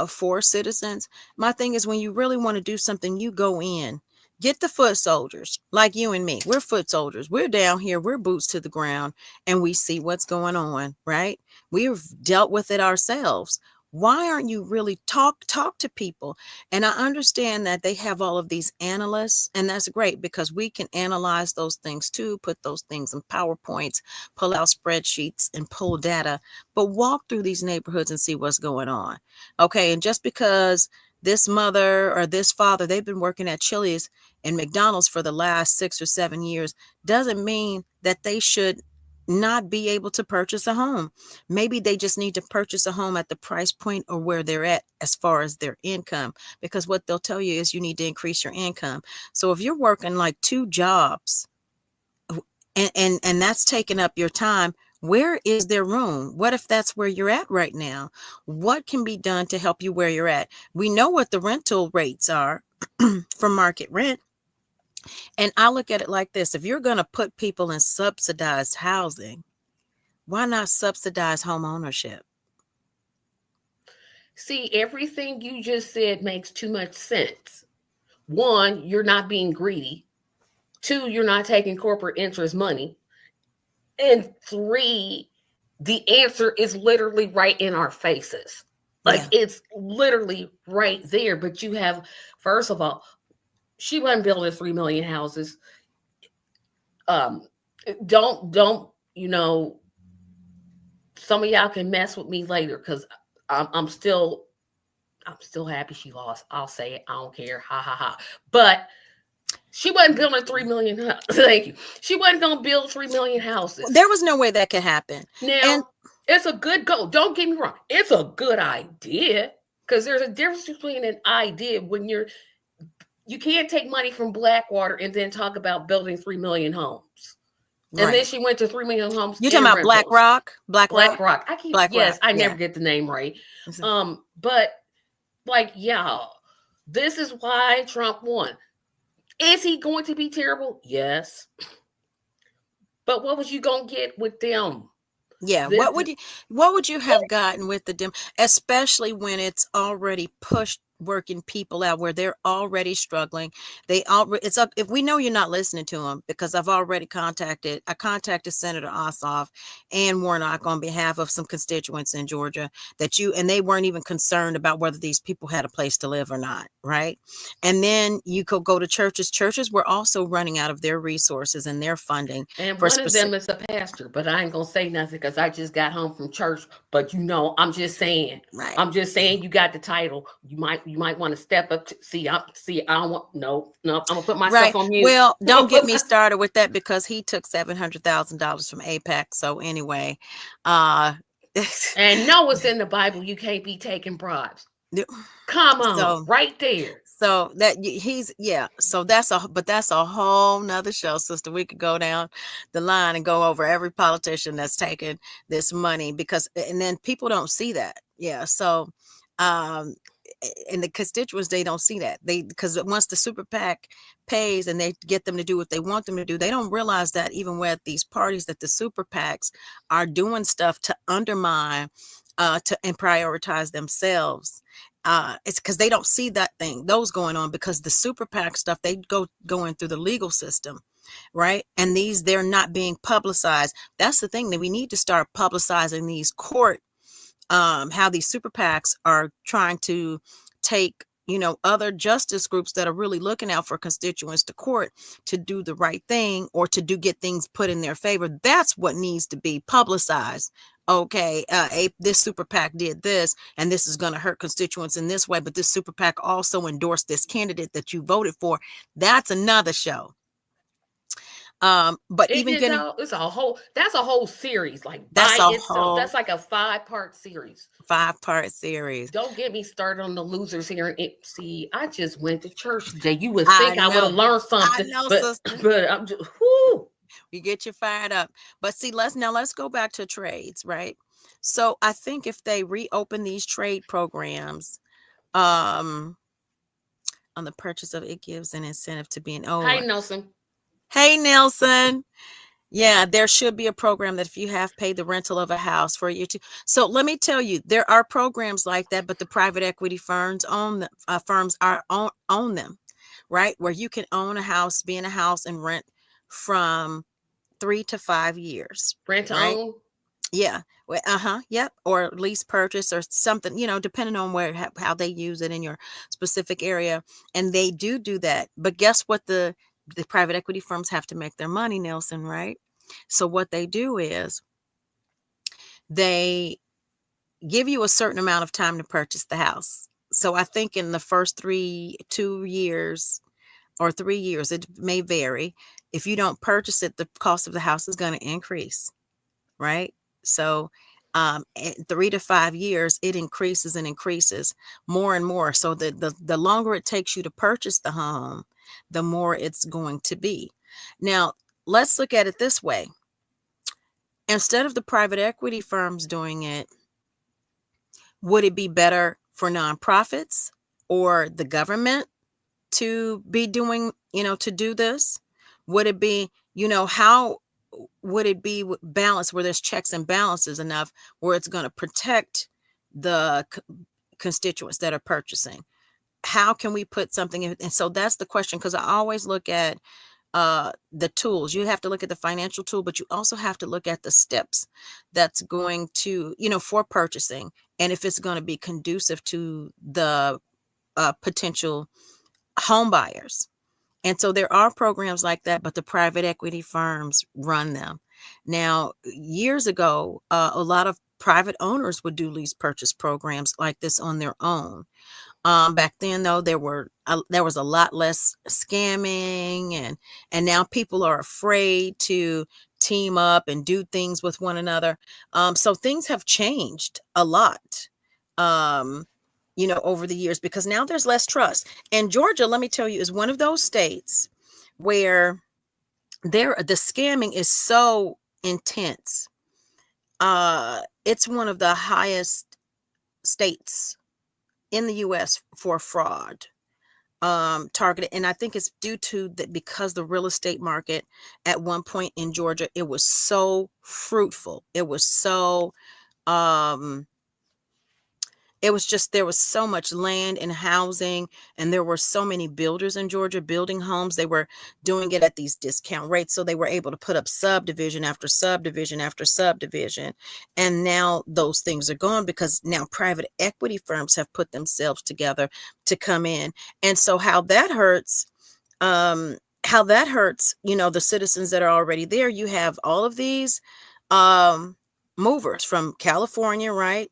for citizens. My thing is, when you really want to do something, you go in, get the foot soldiers like you and me. We're foot soldiers. We're down here, we're boots to the ground, and we see what's going on, right? We've dealt with it ourselves. Why aren't you really talk to people? And I understand that they have all of these analysts, and that's great because we can analyze those things too, put those things in PowerPoints, pull out spreadsheets and pull data, but walk through these neighborhoods and see what's going on. Okay, and just because this mother or this father, they've been working at Chili's and McDonald's for the last 6 or 7 years, doesn't mean that they should not be able to purchase a home. Maybe they just need to purchase a home at the price point or where they're at as far as their income, because what they'll tell you is you need to increase your income. So if you're working like 2 jobs and that's taking up your time, where is there room? What if that's where you're at right now? What can be done to help you where you're at? We know what the rental rates are for market rent. And I look at it like this: if you're going to put people in subsidized housing, why not subsidize home ownership?
See, everything you just said makes too much sense. One, you're not being greedy. Two, you're not taking corporate interest money. And three, the answer is literally right in our faces. Like,
Yeah.
it's literally right there. But you have, first of all, she wasn't building 3 million houses. Um, don't some of y'all can mess with me later because I'm still happy she lost. I'll say it. I don't care. Ha ha ha. But she wasn't building 3 million. Thank you. She wasn't going to build 3 million houses.
There was no way that could happen.
Now,
And
it's a good goal. Don't get me wrong. It's a good idea, because there's a difference between an idea when you can't take money from Blackwater and then talk about building 3 million homes. And
Right.
then she went to 3 million homes
You talking
and
about Black
rentals.
Rock? Black
Black
Rock?
Rock. I keep,
Black Rock.
yes, I never
Yeah.
get the name right. But like, y'all, this is why Trump won. Is he going to be terrible? Yes. But what was you gonna get with them?
Yeah, what would you have gotten with the especially when it's already pushed working people out where they're already struggling. It's up if we know you're not listening to them because I contacted Senator Ossoff and Warnock on behalf of some constituents in Georgia and they weren't even concerned about whether these people had a place to live or not, right? And then you could go to churches. Churches were also running out of their resources and their funding
And
for
one of them
specific.
is a pastor, but I ain't gonna say nothing because I just got home from church. But I'm just saying.
Right.
I'm just saying you got the title. You might want to step up to see. I don't want no. I'm gonna put myself
Right.
on mute.
Well, don't get me started with that because he took $700,000 from APAC. So anyway, uh,
And no, it's in the Bible. You can't be taking bribes. Come on,
so
right there.
so that he's yeah. So that's a whole nother show, sister. We could go down the line and go over every politician that's taken this money and then people don't see that. Yeah. So, um, and the constituents, they don't see that because once the super PAC pays and they get them to do what they want them to do, they don't realize that even with these parties that the super PACs are doing stuff to undermine and prioritize themselves. It's because they don't see those going on because the super PAC stuff, they going through the legal system, right? And they're not being publicized. That's the thing, that we need to start publicizing these how these super PACs are trying to take other justice groups that are really looking out for constituents to court to do the right thing or to get things put in their favor. That's what needs to be publicized. Okay, this super PAC did this, and this is going to hurt constituents in this way, but this super PAC also endorsed this candidate that you voted for. That's another show. But
Isn't
even
it
getting
though? That's a whole series, like
that's
by
a
itself.
whole
That's like a 5-part series.
5-part series.
Don't get me started on the losers here. See, I just went to church today. You would
I
think I would have
know,
learned
I
something,
know,
but
sister.
but I'm just whoo.
We get you fired up. But see, let's go back to trades, right? So I think if they reopen these trade programs, um, on the purchase of, it gives an incentive to be an
Hi,
owner.
Nelson.
Hey, Nelson. Yeah, there should be a program that if you have paid the rental of a house for a year to. So let me tell you, there are programs like that, but the private equity firms own them, right? Where you can own a house, be in a house, and rent from 3 to 5 years,
Rent to
right?
own.
Yeah. Well, yep. Or lease purchase or something, depending on how they use it in your specific area. And they do that. But guess what? The private equity firms have to make their money, Nelson, right? So what they do is they give you a certain amount of time to purchase the house. So I think in the first 2 years or 3 years, it may vary. If you don't purchase it, the cost of the house is going to increase, right? So, in 3 to 5 years, it increases and increases more and more. So the longer it takes you to purchase the home, the more it's going to be. Now, let's look at it this way. Instead of the private equity firms doing it, would it be better for nonprofits or the government to be doing, to do this? Would it be, how would it be balanced where there's checks and balances enough where it's going to protect the constituents that are purchasing? How can we put something in? And so that's the question, because I always look at the tools. You have to look at the financial tool, but you also have to look at the steps that's going to, for purchasing, and if it's going to be conducive to the potential home buyers. And so there are programs like that, but the private equity firms run them. Now, years ago, a lot of private owners would do lease purchase programs like this on their own. Back then, though, there was a lot less scamming, and now people are afraid to team up and do things with one another. So things have changed a lot, over the years, because now there's less trust. And Georgia, let me tell you, is one of those states where the scamming is so intense. It's one of the highest states in the US for fraud targeted, and I think it's due to that, because the real estate market at one point in Georgia, it was so fruitful. It was so um it was just, there was so much land and housing, and there were so many builders in Georgia building homes. They were doing it at these discount rates, so they were able to put up subdivision after subdivision after subdivision. And now those things are gone, because now private equity firms have put themselves together to come in. And so um how that hurts, the citizens that are already there. You have all of these um movers from California, right,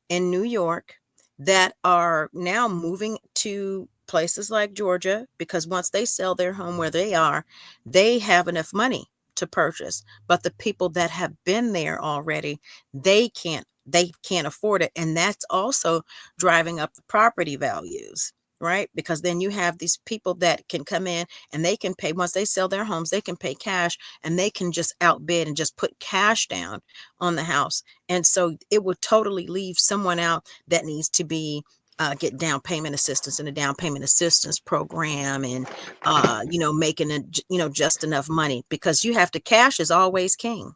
in New York, that are now moving to places like Georgia, because once they sell their home where they are, they have enough money to purchase. But the people that have been there already, they can't afford it. And that's also driving up the property values, right? Because then you have these people that can come in, and they can pay, once they sell their homes, they can pay cash, and they can just outbid and just put cash down on the house. And so it would totally leave someone out that needs to be get down payment assistance in a down payment assistance program, and making it, just enough money, because you have to, cash is always king.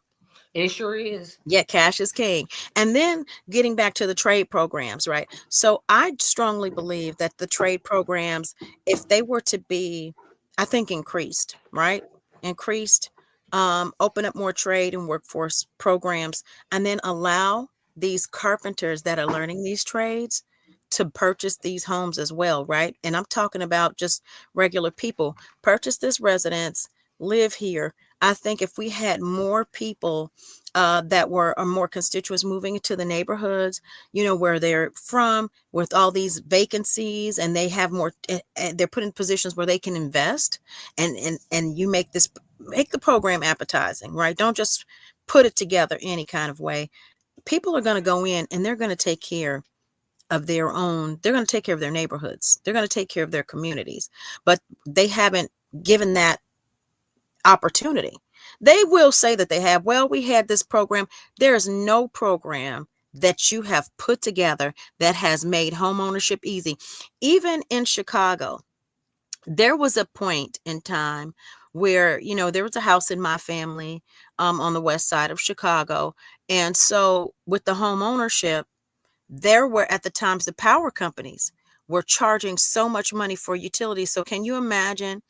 It sure is.
Yeah, cash is king. And then getting back to the trade programs, right? So I strongly believe that the trade programs, if they were to be, I think, increased, right? Increased, open up more trade and workforce programs, and then allow these carpenters that are learning these trades to purchase these homes as well, right? And I'm talking about just regular people. Purchase this residence, live here. I think if we had more people that were more constituents moving into the neighborhoods, where they're from, with all these vacancies, and they have more, and they're put in positions where they can invest, and you make the program appetizing, right? Don't just put it together any kind of way. People are going to go in, and they're going to take care of their own, they're going to take care of their neighborhoods, they're going to take care of their communities, but they haven't given that opportunity. They will say that they have, well, we had this program. There is no program that you have put together that has made home ownership easy. Even in Chicago, there was a point in time where, there was a house in my family on the west side of Chicago. And so with the home ownership, there were, at the times, the power companies were charging so much money for utilities. So can you imagine,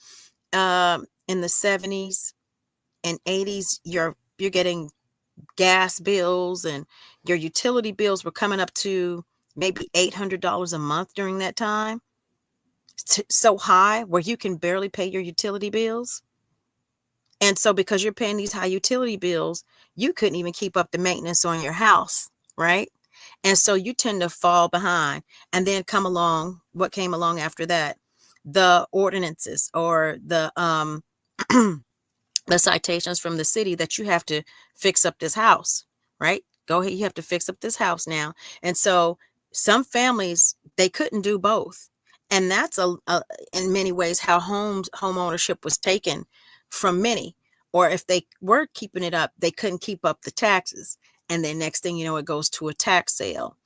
in the 70s and 80s, you're getting gas bills, and your utility bills were coming up to maybe $800 a month during that time. So high, where you can barely pay your utility bills. And so because you're paying these high utility bills, you couldn't even keep up the maintenance on your house, right? And so you tend to fall behind. And then what came along after that? The ordinances, or the citations from the city, that you have to fix up this house, right? Go ahead, you have to fix up this house now. And so some families, they couldn't do both. And that's in many ways how home ownership was taken from many. Or if they were keeping it up, they couldn't keep up the taxes. And then next thing you know, it goes to a tax sale.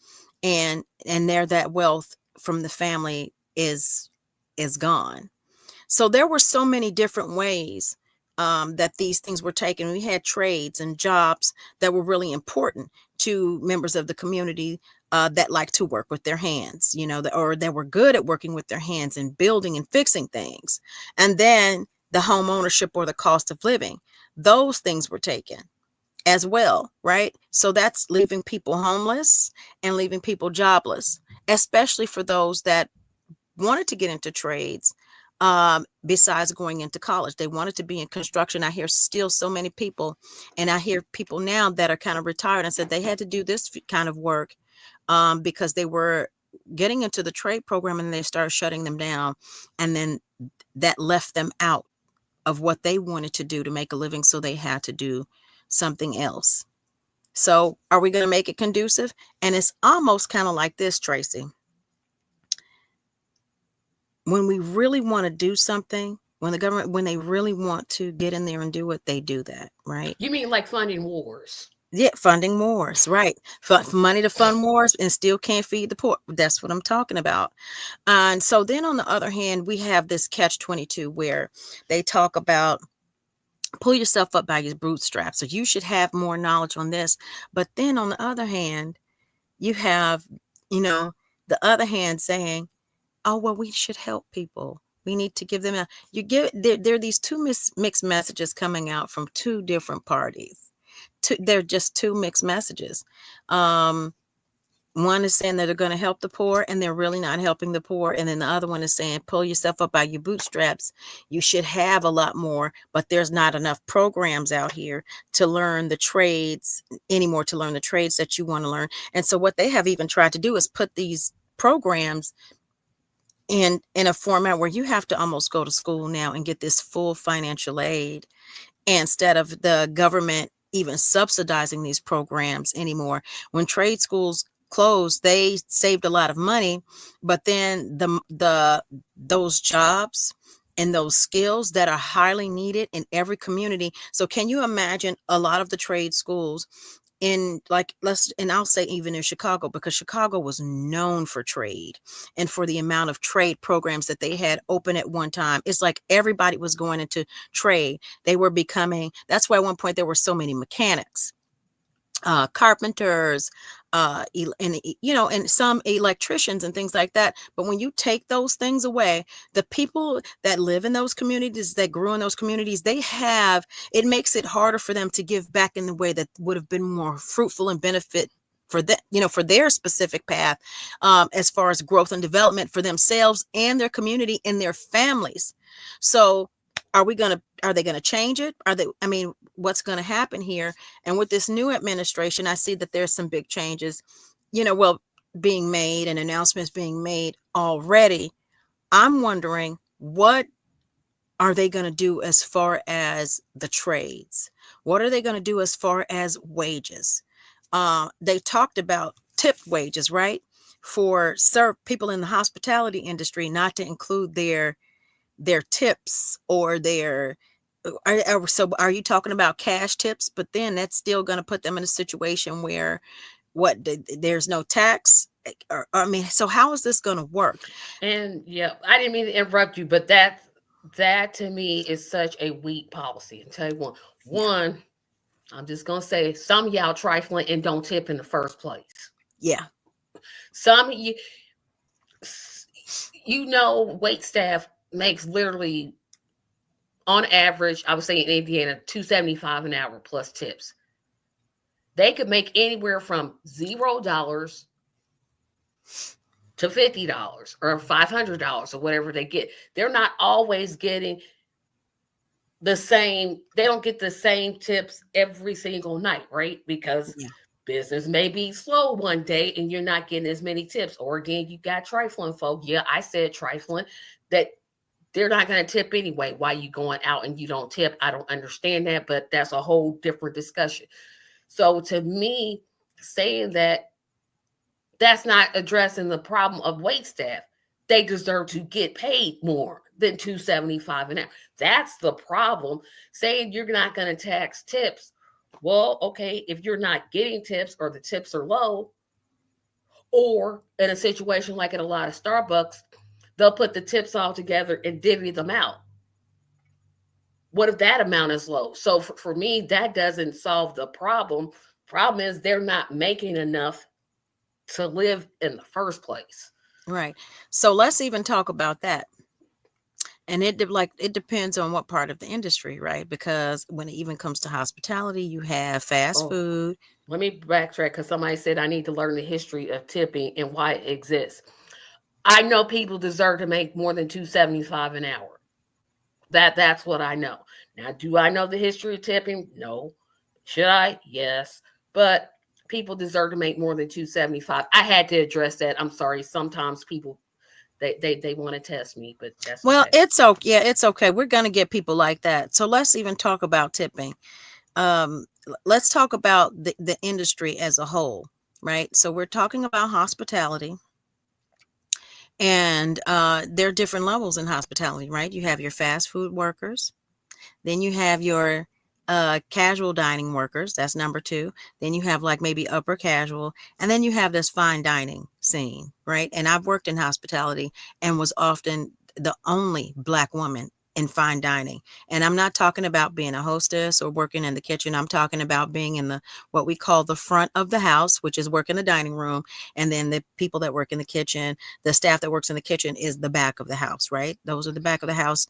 And there, that wealth from the family is gone. So there were so many different ways that these things were taken. We had trades and jobs that were really important to members of the community that like to work with their hands, or that were good at working with their hands and building and fixing things. And then the home ownership, or the cost of living, those things were taken as well, right? So that's leaving people homeless and leaving people jobless, especially for those that wanted to get into trades, besides going into college. They wanted to be in construction. I hear still so many people, and I hear people now that are kind of retired and said they had to do this kind of work because they were getting into the trade program, and they started shutting them down. And then that left them out of what they wanted to do to make a living. So they had to do something else. So are we going to make it conducive? And it's almost kind of like this, Tracy. When we really want to do something, When they really want to get in there and do it, they do that, right?
You mean like funding wars?
Yeah, funding wars, right? Money to fund wars and still can't feed the poor. That's what I'm talking about. And so then on the other hand, we have this catch 22 where they talk about pull yourself up by your bootstraps. So you should have more knowledge on this. But then on the other hand, you have, you know, the other hand saying, oh, well, we should help people. We need to give them a, you give, there are these two mixed messages coming out from two different parties. They're just two mixed messages. Um, One is saying that they're going to help the poor and they're really not helping the poor. And then the other one is saying, pull yourself up by your bootstraps. You should have a lot more, but there's not enough programs out here to learn the trades anymore, to learn the trades that you want to learn. And so what they have even tried to do is put these programs in a format where you have to almost go to school now and get this full financial aid instead of the government even subsidizing these programs anymore. When trade schools closed, they saved a lot of money, but then those jobs and those skills that are highly needed in every community. So can you imagine a lot of the trade schools in, like, and I'll say even in Chicago, because Chicago was known for trade and for the amount of trade programs that they had open at one time. It's like everybody was going into trade. They were becoming, that's why at one point there were so many mechanics, carpenters, and some electricians and things like that. But when you take those things away, the people that live in those communities, that grew in those communities, it makes it harder for them to give back in the way that would have been more fruitful and benefit for that, for their specific path, as far as growth and development for themselves and their community and their families. So are they going to change it? What's going to happen here? And with this new administration, I see that there's some big changes, being made and announcements being made already. I'm wondering, what are they going to do as far as the trades? What are they going to do as far as wages? They talked about tipped wages, right? For people in the hospitality industry, not to include their tips or so are you talking about cash tips? But then that's still going to put them in a situation where there's no tax. So how is this going to work?
And yeah, I didn't mean to interrupt you, but that to me is such a weak policy. And tell you
Yeah.
one, I'm just gonna say some of y'all trifling and don't tip in the first place.
Yeah.
Some of wait staff makes literally on average, I would say in Indiana, $2.75 an hour plus tips. They could make anywhere from $0 to $50 or $500 or whatever they get. They're not always getting the same. They don't get the same tips every single night, right? Because
Yeah.
business may be slow one day and you're not getting as many tips. Or again, you got trifling folk. Yeah, I said trifling, that they're not going to tip anyway. Why you going out and you don't tip? I don't understand that, but that's a whole different discussion. So to me, saying that that's not addressing the problem of wait staff. They deserve to get paid more than $2.75 an hour. That's the problem. Saying you're not going to tax tips. Well, okay, if you're not getting tips or the tips are low, or in a situation like at a lot of Starbucks, they'll put the tips all together and divvy them out. What if that amount is low? So for me, that doesn't solve the problem. Problem is they're not making enough to live in the first place.
Right. So let's even talk about that. And it depends on what part of the industry, right? Because when it even comes to hospitality, you have fast
Oh,
food.
let me backtrack because somebody said I need to learn the history of tipping and why it exists. I know people deserve to make more than $2.75 an hour. That's what I know. Now, do I know the history of tipping? No. Should I? Yes. But people deserve to make more than $2.75. I had to address that. I'm sorry. Sometimes people they want to test me, but that's
Well,
okay.
it's okay. Yeah, it's okay. We're going to get people like that. So let's even talk about tipping. Let's talk about the industry as a whole, right? So we're talking about hospitality. And there are different levels in hospitality, right? You have your fast food workers, then you have your casual dining workers. That's number two. Then you have like maybe upper casual. And then you have this fine dining scene, right? And I've worked in hospitality and was often the only Black woman in fine dining. And I'm not talking about being a hostess or working in the kitchen. I'm talking about being in the what we call the front of the house, which is work in the dining room. And then the people that work in the kitchen, the staff that works in the kitchen is the back of the house, right? Those are the back of the house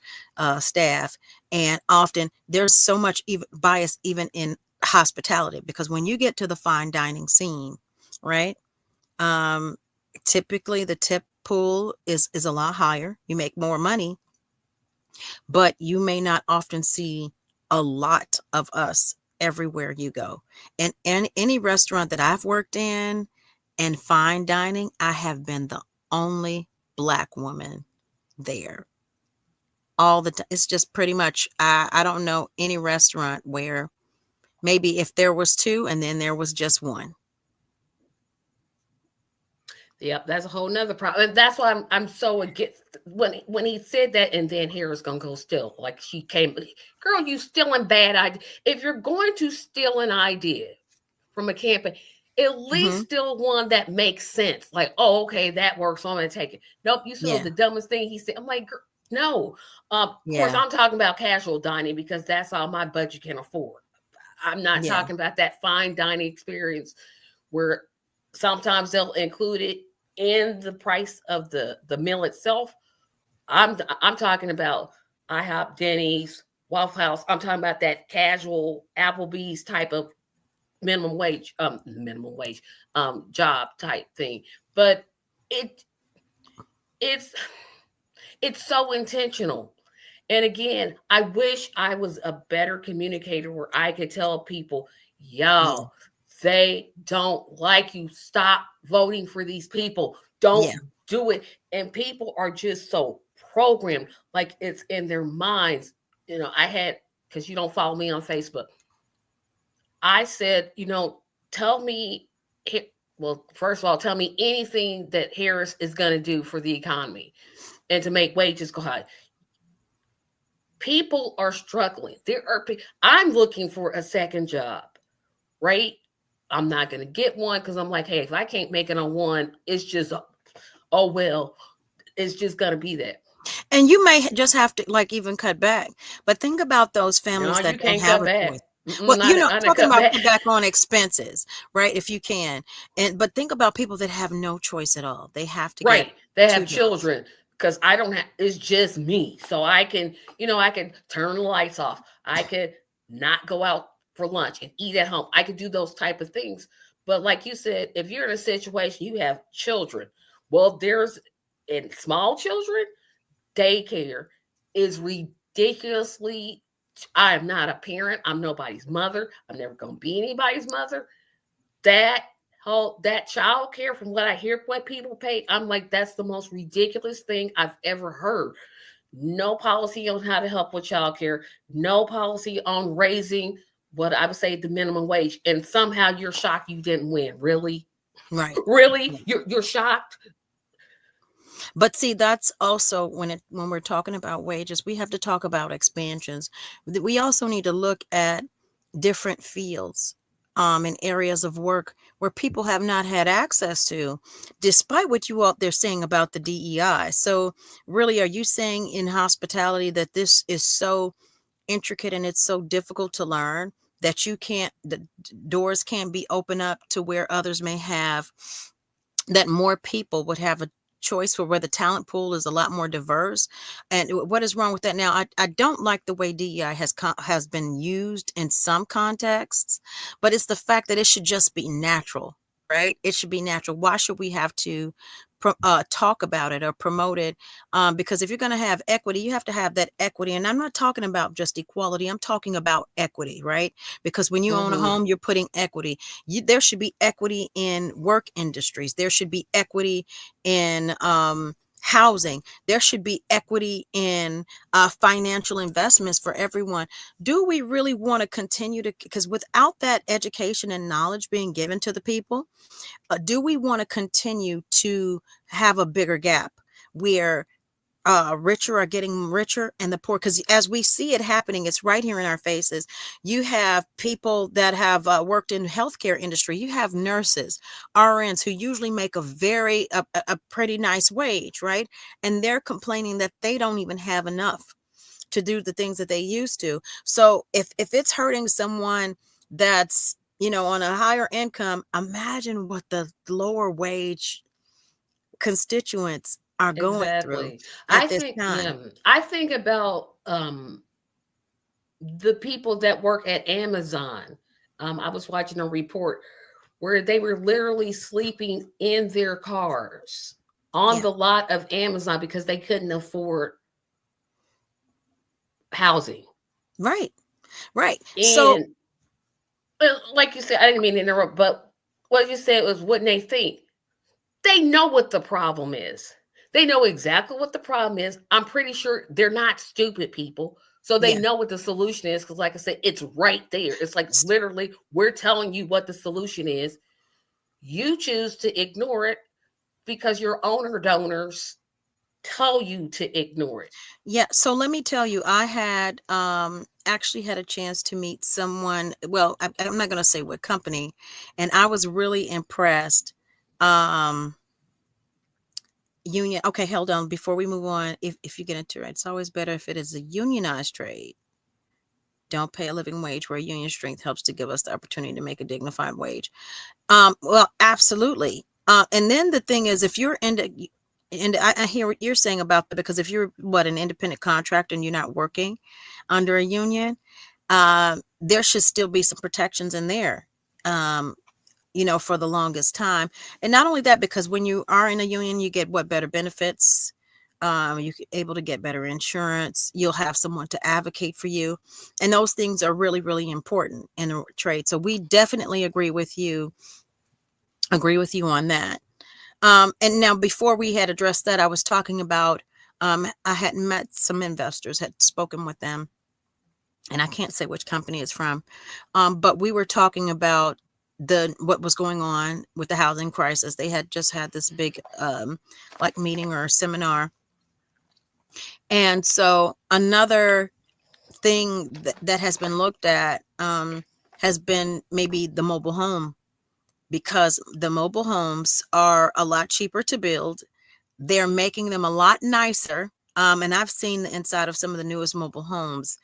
staff. And often there's so much even bias even in hospitality, because when you get to the fine dining scene, right? Um, Typically the tip pool is a lot higher. You make more money, but you may not often see a lot of us everywhere you go. And any restaurant that I've worked in and fine dining, I have been the only Black woman there all the time. It's just pretty much, I don't know any restaurant where maybe if there was two and then there was just one.
Yep, that's a whole nother problem. That's why I'm so against when he said that, and then Harris gonna go steal. Like she came, girl, you stealing bad idea. If you're going to steal an idea from a campaign, at least
Hmm.
steal one that makes sense. Like, oh, okay, that works, so I'm gonna take it. Nope, you stole
Yeah.
the dumbest thing he said. I'm like, no. Of course,
Yeah.
I'm talking about casual dining because that's all my budget can afford. I'm not
Yeah.
talking about that fine dining experience where sometimes they'll include it in the price of the meal itself. I'm talking about IHOP, Denny's, Waffle House. I'm talking about that casual Applebee's type of minimum wage job type thing. But it it's it's so intentional. And again, I wish I was a better communicator where I could tell people,
Yeah.
yo, they don't like you. Stop voting for these people.
Yeah.
Don't do it. And people are just so programmed, like it's in their minds. I had, because you don't follow me on Facebook, I said, tell me, well, first of all, tell me anything that Harris is going to do for the economy and to make wages go high. People are struggling. I'm looking for a second job, right? I'm not going to get one because I'm like, hey, if I can't make it on one, it's just, oh, well, it's just going to be that.
And you may just have to like even cut back. But think about those
No,
families that
you
don't
can't
have
cut
a
back.
choice. Well,
Not,
I'm
not a
talking
cut
about
back.
cut back on expenses, right? If you can. And but think about people that have no choice at all. They have to get
Right. They
two
have
jobs.
children because I don't have, it's just me. So I can turn the lights off. I could not go out for lunch and eat at home. I could do those type of things. But like you said, if you're in a situation, you have children, well, in small children, daycare is ridiculously. I am not a parent. I'm nobody's mother. I'm never going to be anybody's mother. That that child care, from what I hear what people pay, I'm like, that's the most ridiculous thing I've ever heard. No policy on how to help with child care, no policy on raising what I would say the minimum wage, and somehow you're shocked you didn't win. Really?
Right.
Really?
Right.
You're shocked?
But see, that's also when we're talking about wages, we have to talk about expansions. We also need to look at different fields and areas of work where people have not had access to, despite what you out there saying about the DEI. So really, are you saying in hospitality that this is so intricate and it's so difficult to learn that you can't, the doors can't be opened up to where others may have, that more people would have a choice for where the talent pool is a lot more diverse? And what is wrong with that? Now, I don't like the way DEI has been used in some contexts, but it's the fact that it should just be natural, right? It should be natural. Why should we have to talk about it or promote it? Because if you're going to have equity, you have to have that equity. And I'm not talking about just equality. I'm talking about equity, right? Because when you own a
Mm-hmm.
home, you're putting equity. There should be equity in work industries. There should be equity in housing. There should be equity in financial investments for everyone. Do we really want to continue to, because without that education and knowledge being given to the people, do we want to continue to have a bigger gap? where richer are getting richer and the poor, because as we see it happening, it's right here in our faces. You have people that have worked in healthcare industry. You have nurses, RNs, who usually make a pretty nice wage, right? And they're complaining that they don't even have enough to do the things that they used to. So if it's hurting someone that's, on a higher income, imagine what the lower wage constituents are going through
Exactly.
at
I
this
think,
time.
yeah, I think about the people that work at Amazon. I was watching a report where they were literally sleeping in their cars on
Yeah,
the lot of Amazon because they couldn't afford housing.
right, right. So
And like you said, I didn't mean to interrupt, but what you said was, wouldn't they think? They know what the problem is. They know exactly what the problem is. I'm pretty sure they're not stupid people. So they
yeah,
know what the solution is because, like I said, it's right there. It's like literally, we're telling you what the solution is. You choose to ignore it because your owner donors tell you to ignore it.
yeah. So let me tell you, I had actually had a chance to meet someone. Well, I'm not going to say what company, and I was really impressed. Um, Union. Okay, hold on. Before we move on, if you get into it, it's always better if it is a unionized trade. Don't pay a living wage where union strength helps to give us the opportunity to make a dignified wage. Well, absolutely. And then the thing is, if you're in, and I hear what you're saying about that, because if you're an independent contractor and you're not working under a union, there should still be some protections in there. Um, for the longest time. And not only that, because when you are in a union, you get better benefits. You're able to get better insurance. You'll have someone to advocate for you. And those things are really, really important in a trade. So we definitely agree with you on that. And now before we had addressed that, I was talking about, I had met some investors, had spoken with them, and I can't say which company it's from. But we were talking about what was going on with the housing crisis. They had just had this big like meeting or seminar. And so another thing that has been looked at has been maybe the mobile home, because the mobile homes are a lot cheaper to build. They're making them a lot nicer. And I've seen the inside of some of the newest mobile homes.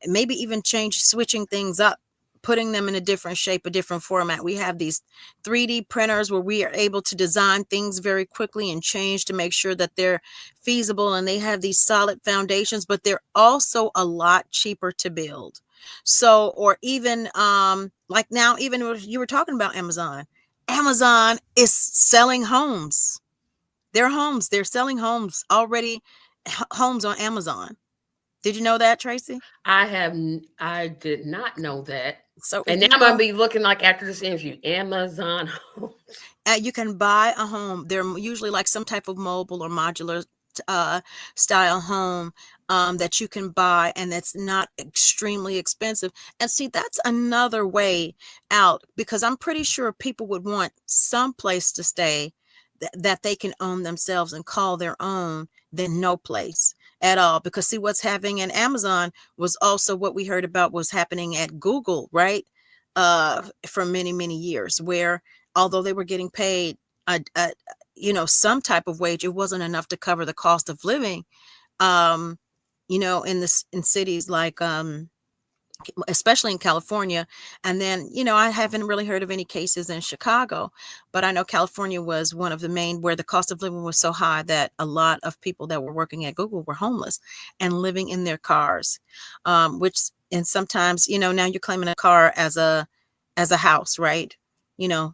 Maybe even switching things up, putting them in a different shape, a different format. We have these 3D printers where we are able to design things very quickly and change to make sure that they're feasible, and they have these solid foundations, but they're also a lot cheaper to build. So, or even like now, even if you were talking about Amazon is selling homes. They're selling homes already, homes on Amazon. Did you know that, Tracy?
I did not know that.
So
And
if
now
you
I'm gonna
go,
be looking like after this interview, Amazon.
you can buy a home. They're usually like some type of mobile or modular uh, style home that you can buy, and that's not extremely expensive. And see, that's another way out, because I'm pretty sure people would want some place to stay that they can own themselves and call their own, than no place at all. Because see, what's happening in Amazon was also what we heard about was happening at Google, right? For many, many years, where although they were getting paid a some type of wage, it wasn't enough to cover the cost of living. Um, in cities like especially in California. And then, I haven't really heard of any cases in Chicago, but I know California was one of the main where the cost of living was so high that a lot of people that were working at Google were homeless and living in their cars, which, and sometimes, now you're claiming a car as a house, right?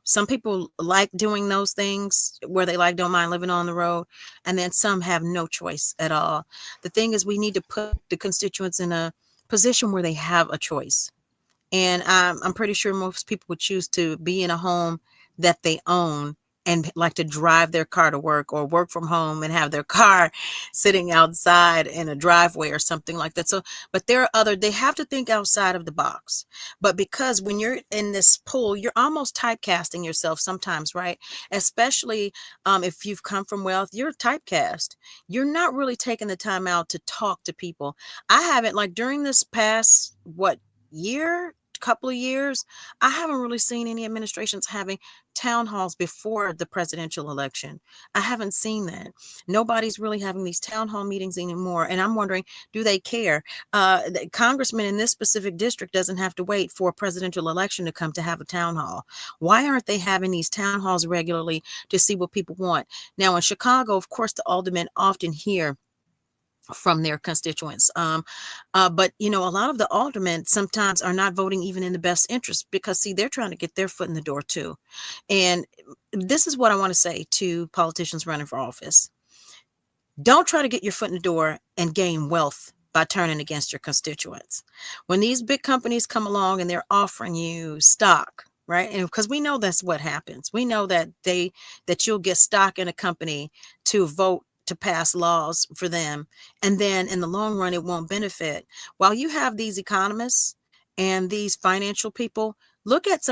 Some people like doing those things where they don't mind living on the road, and then some have no choice at all. The thing is, we need to put the constituents in a position where they have a choice. And I'm pretty sure most people would choose to be in a home that they own and like to drive their car to work or work from home and have their car sitting outside in a driveway or something like that. So, but there are other, they have to think outside of the box. But because when you're in this pool, you're almost typecasting yourself sometimes, right? Especially if you've come from wealth, you're typecast. You're not really taking the time out to talk to people. I haven't, like during this past, what, year, couple of years, I haven't really seen any administrations having town halls before the presidential election. I haven't seen that. Nobody's really having these town hall meetings anymore. And I'm wondering, do they care? The congressman in this specific district doesn't have to wait for a presidential election to come to have a town hall. Why aren't they having these town halls regularly to see what people want? Now, in Chicago, of course, the aldermen often hear from their constituents. But, you know, a lot of the aldermen sometimes are not voting even in the best interest because, see, they're trying to get their foot in the door, too. And this is what I want to say to politicians running for office. Don't try to get your foot in the door and gain wealth by turning against your constituents. When these big companies come along and they're offering you stock, right? And because we know that's what happens. We know that you'll get stock in a company to vote to pass laws for them. And then in the long run, it won't benefit. While you have these economists and these financial people, look at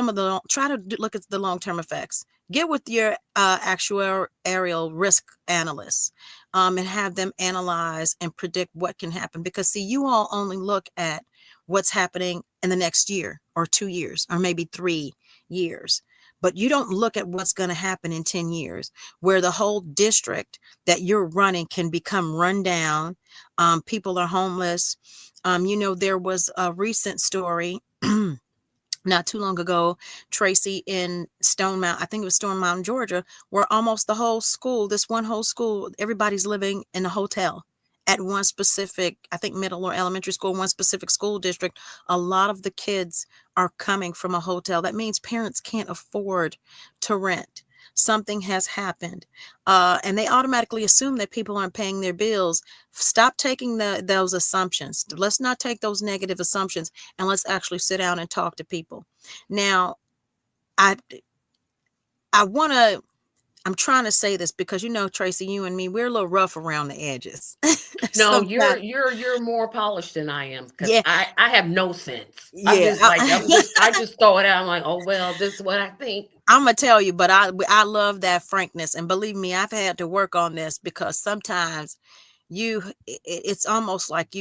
try to look at the long-term effects. Get with your actuarial risk analysts and have them analyze and predict what can happen. Because, see, you all only look at what's happening in the next year or 2 years or maybe 3 years. But you don't look at what's going to happen in 10 years, where the whole district that you're running can become run down. People are homeless. You know, there was a recent story not too long ago, Tracy, in Stone Mountain, I think it was Stone Mountain, Georgia, where almost the whole school, this one whole school, everybody's living in a hotel at one specific, I think middle or elementary school, one specific school district. A lot of the kids are coming from a hotel. That means parents can't afford to rent. Something has happened. And they automatically assume that people aren't paying their bills. Stop taking those assumptions. Let's not take those negative assumptions, and let's actually sit down and talk to people. Now, I want to, I'm trying to say this because, you know, Tracy, you and me, we're a little rough around the edges.
No,
Sometimes.
you're more polished than I am because
Yeah.
I have no sense. I'm
Yeah.
just like I just throw it out. I'm like, oh well, this is what I think.
I'm gonna tell you, but I love that frankness, and believe me, I've had to work on this because sometimes it's almost like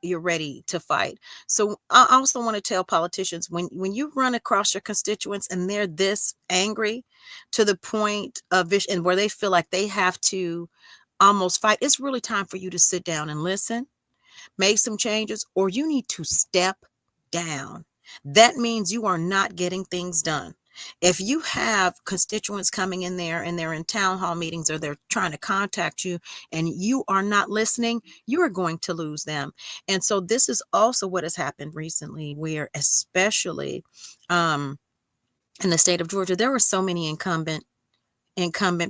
you're ready to fight. So I also want to tell politicians, when you run across your constituents and they're this angry to the point of and where they feel like they have to almost fight, it's really time for you to sit down and listen, make some changes, or you need to step down. That means you are not getting things done. If you have constituents coming in there and they're in town hall meetings or they're trying to contact you and you are not listening, you are going to lose them. And so this is also what has happened recently, where especially in the state of Georgia, there were so many incumbent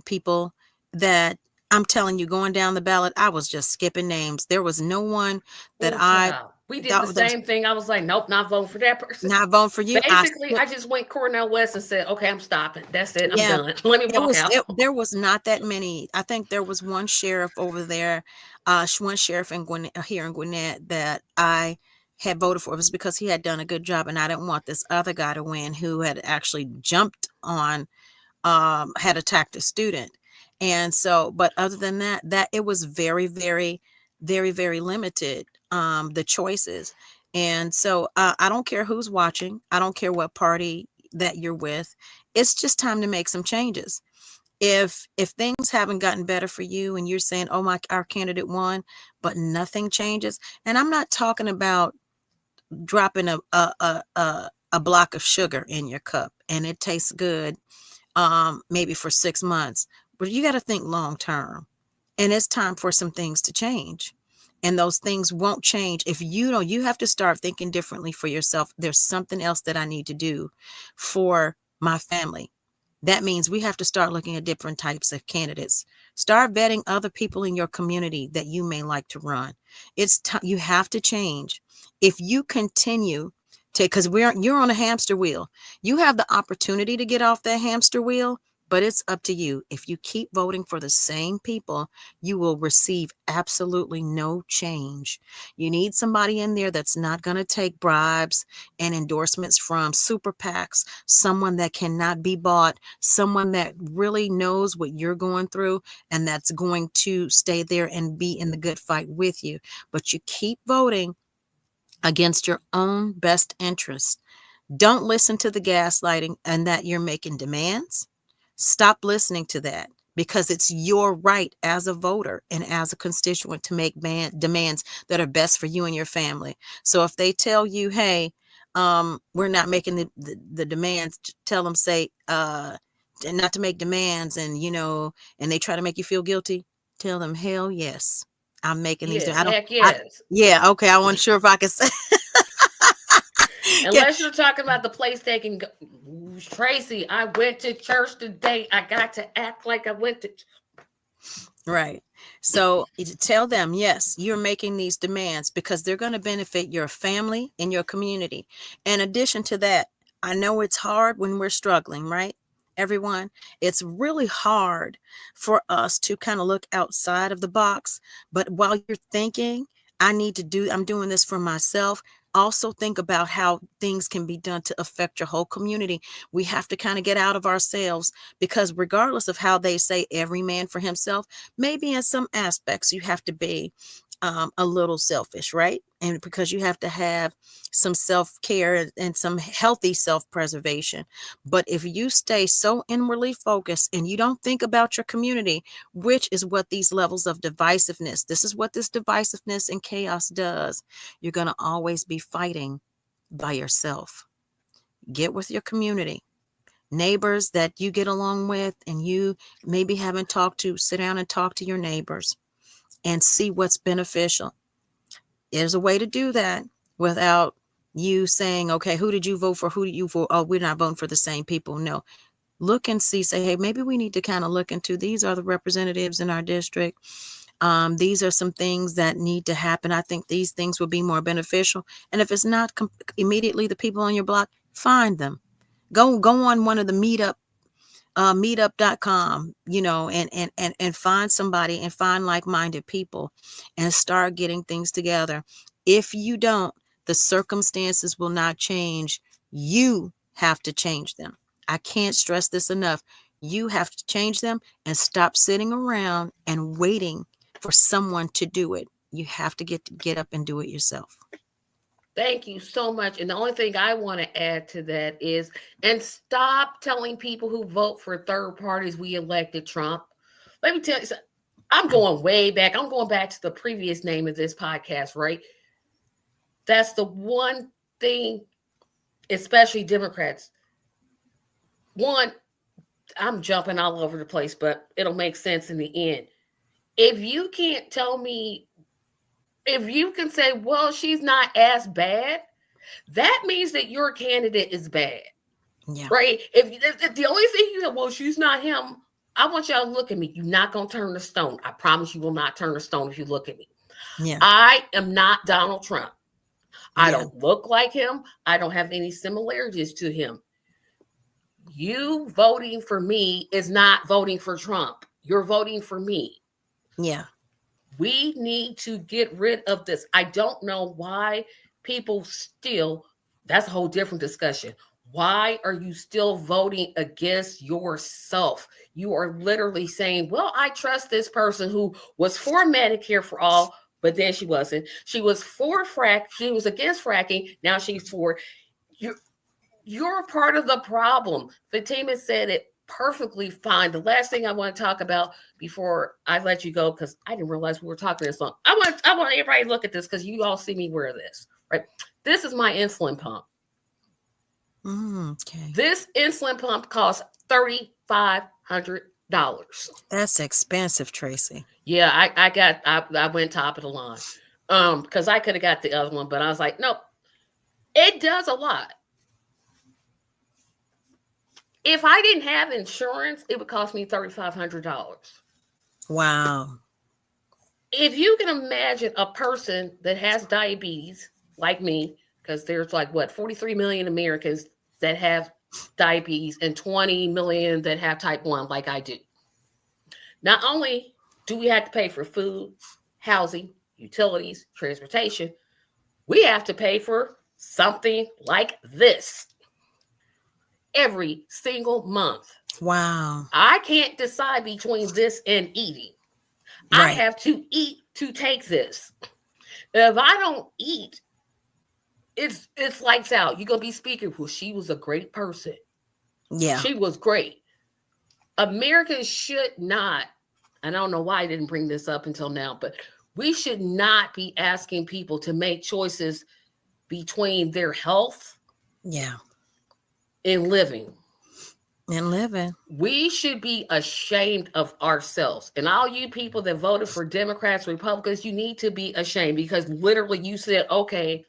people that I'm telling you, going down the ballot, I was just skipping names. There was no one that
Oh,
I
child. We did the
thought that was
same thing. I was like, nope, not voting for that person.
not voting for you.
Basically, I just went Cornel West and said, okay, I'm stopping. That's it. I'm
Yeah,
done. Let me walk out.
there was not that many. I think there was one sheriff over there, one sheriff in Gwinnett, here in Gwinnett, that I had voted for. It was because he had done a good job, and I didn't want this other guy to win who had actually jumped on, had attacked a student. And so, but other than that it was very, very, very, very limited, the choices. And so I don't care who's watching. I don't care what party that you're with. It's just time to make some changes. If things haven't gotten better for you and you're saying, oh my, our candidate won, but nothing changes. And I'm not talking about dropping a block of sugar in your cup and it tastes good, maybe for 6 months, but you got to think long term, and it's time for some things to change. And those things won't change if you don't. You have to start thinking differently for yourself. There's something else that I need to do for my family. That means we have to start looking at different types of candidates. Start vetting other people in your community that you may like to run. It's time. You have to change. If you continue to, because you're on a hamster wheel. You have the opportunity to get off that hamster wheel, But it's up to you. If you keep voting for the same people, you will receive absolutely no change. You need somebody in there that's not going to take bribes and endorsements from super PACs, someone that cannot be bought, someone that really knows what you're going through and that's going to stay there and be in the good fight with you. But you keep voting against your own best interest. Don't listen to the gaslighting and that you're making demands. Stop listening to that because it's your right as a voter and as a constituent to make demands that are best for you and your family. So if they tell you, hey, we're not making the demands, tell them, say, not to make demands and, and they try to make you feel guilty, tell them, hell yes, I'm making these.
Yeah,
I don't,
heck
I,
yes.
yeah, okay. I wasn't sure if I could say.
Unless you're talking about the place taking Tracy, I went to church today. I got to act like I went to.
Right. So tell them, yes, you're making these demands because they're going to benefit your family and your community. In addition to that, I know it's hard when we're struggling, right? Everyone, it's really hard for us to kind of look outside of the box. But while you're thinking, I'm doing this for myself. Also think about how things can be done to affect your whole community. We have to kind of get out of ourselves because regardless of how they say every man for himself, maybe in some aspects you have to be a little selfish, right? And because you have to have some self-care and some healthy self-preservation. But if you stay so inwardly focused and you don't think about your community, which is what these levels of divisiveness, this is what this divisiveness and chaos does, you're going to always be fighting by yourself. Get with your community, neighbors that you get along with and you maybe haven't talked to. Sit down and talk to your neighbors and see what's beneficial. There's a way to do that without you saying, okay, who did you vote for? Who did you vote? Oh, we're not voting for the same people. No, look and see, say, hey, maybe we need to kind of look into, these are the representatives in our district. These are some things that need to happen. I think these things would be more beneficial. And if it's not immediately the people on your block, find them. Go on one of the meetup.com, and find somebody and find like-minded people and start getting things together. If you don't, the circumstances will not change. You have to change them. I can't stress this enough. You have to change them and stop sitting around and waiting for someone to do it. You have to get up and do it yourself.
Thank you so much. And the only thing I want to add to that is, and stop telling people who vote for third parties we elected Trump. Let me tell you something. I'm going way back. I'm going back to the previous name of this podcast, right? That's the one thing, especially Democrats. One, I'm jumping all over the place, but it'll make sense in the end. If you can't tell me, if you can say, well, she's not as bad, that means that your candidate is bad.
Yeah.
Right? If the only thing you say, well, she's not him, I want y'all to look at me. You're not going to turn the stone. I promise you will not turn the stone if you look at me.
Yeah.
I am not Donald Trump. I
Yeah.
don't look like him. I don't have any similarities to him. You voting for me is not voting for Trump. You're voting for me.
Yeah.
We need to get rid of this. I don't know why people still, that's a whole different discussion. Why are you still voting against yourself? You are literally saying, well, I trust this person who was for Medicare for all, but then she wasn't. She was for she was against fracking. Now she's for you. You're a part of the problem. Fatima said it perfectly fine. The last thing I want to talk about before I let you go, because I didn't realize we were talking this long. I want everybody to look at this because you all see me wear this, right? This is my insulin pump.
Okay.
This insulin pump costs $3,500.
That's expensive, Tracy.
Yeah, I went top of the line. Because I could have got the other one, but I was like, nope. It does a lot. If I didn't have insurance, it would cost me $3,500.
Wow.
If you can imagine a person that has diabetes, like me, because there's like what 43 million Americans that have diabetes and 20 million that have type 1 like I do. Not only do we have to pay for food, housing, utilities, transportation, we have to pay for something like this every single month.
Wow.
I can't decide between this and eating. I
Right.
have to eat to take this. If I don't eat, it's lights out. You're gonna be speaking. Well, she was a great person.
Yeah.
She was great. Americans should not, I don't know why I didn't bring this up until now, but we should not be asking people to make choices between their health
Yeah.
and living.
And living.
We should be ashamed of ourselves. And all you people that voted for Democrats, Republicans, you need to be ashamed because literally you said, okay,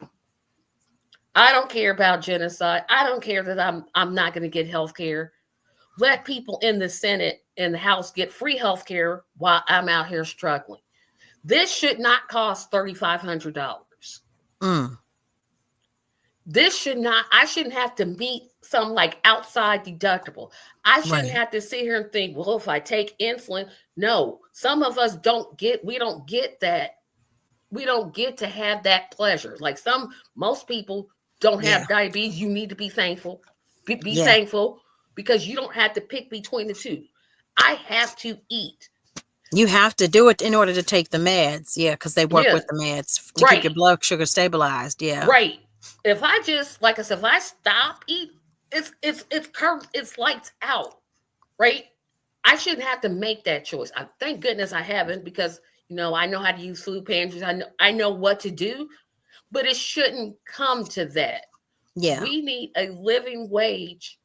I don't care about genocide. I don't care that I'm not going to get health care. Let people in the Senate and the House get free health care while I'm out here struggling. This should not cost $3,500.
Mm.
This should not, I shouldn't have to meet some like outside deductible. I shouldn't
Right.
have to sit here and think, well, if I take insulin, no, some of us we don't get that. We don't get to have that pleasure. Like most people don't
Yeah.
have diabetes. You need to be thankful. Be
Yeah.
thankful because you don't have to pick between the two. I have to eat.
You have to do it in order to take the meds. Yeah, because they work
Yes,
with the meds to keep
right,
your blood sugar stabilized. Yeah.
right. If I just like I said, if I stop eating, it's lights out, right? I shouldn't have to make that choice. I thank goodness I haven't because I know how to use food pantries. I know what to do, but it shouldn't come to that.
Yeah.
We need a living wage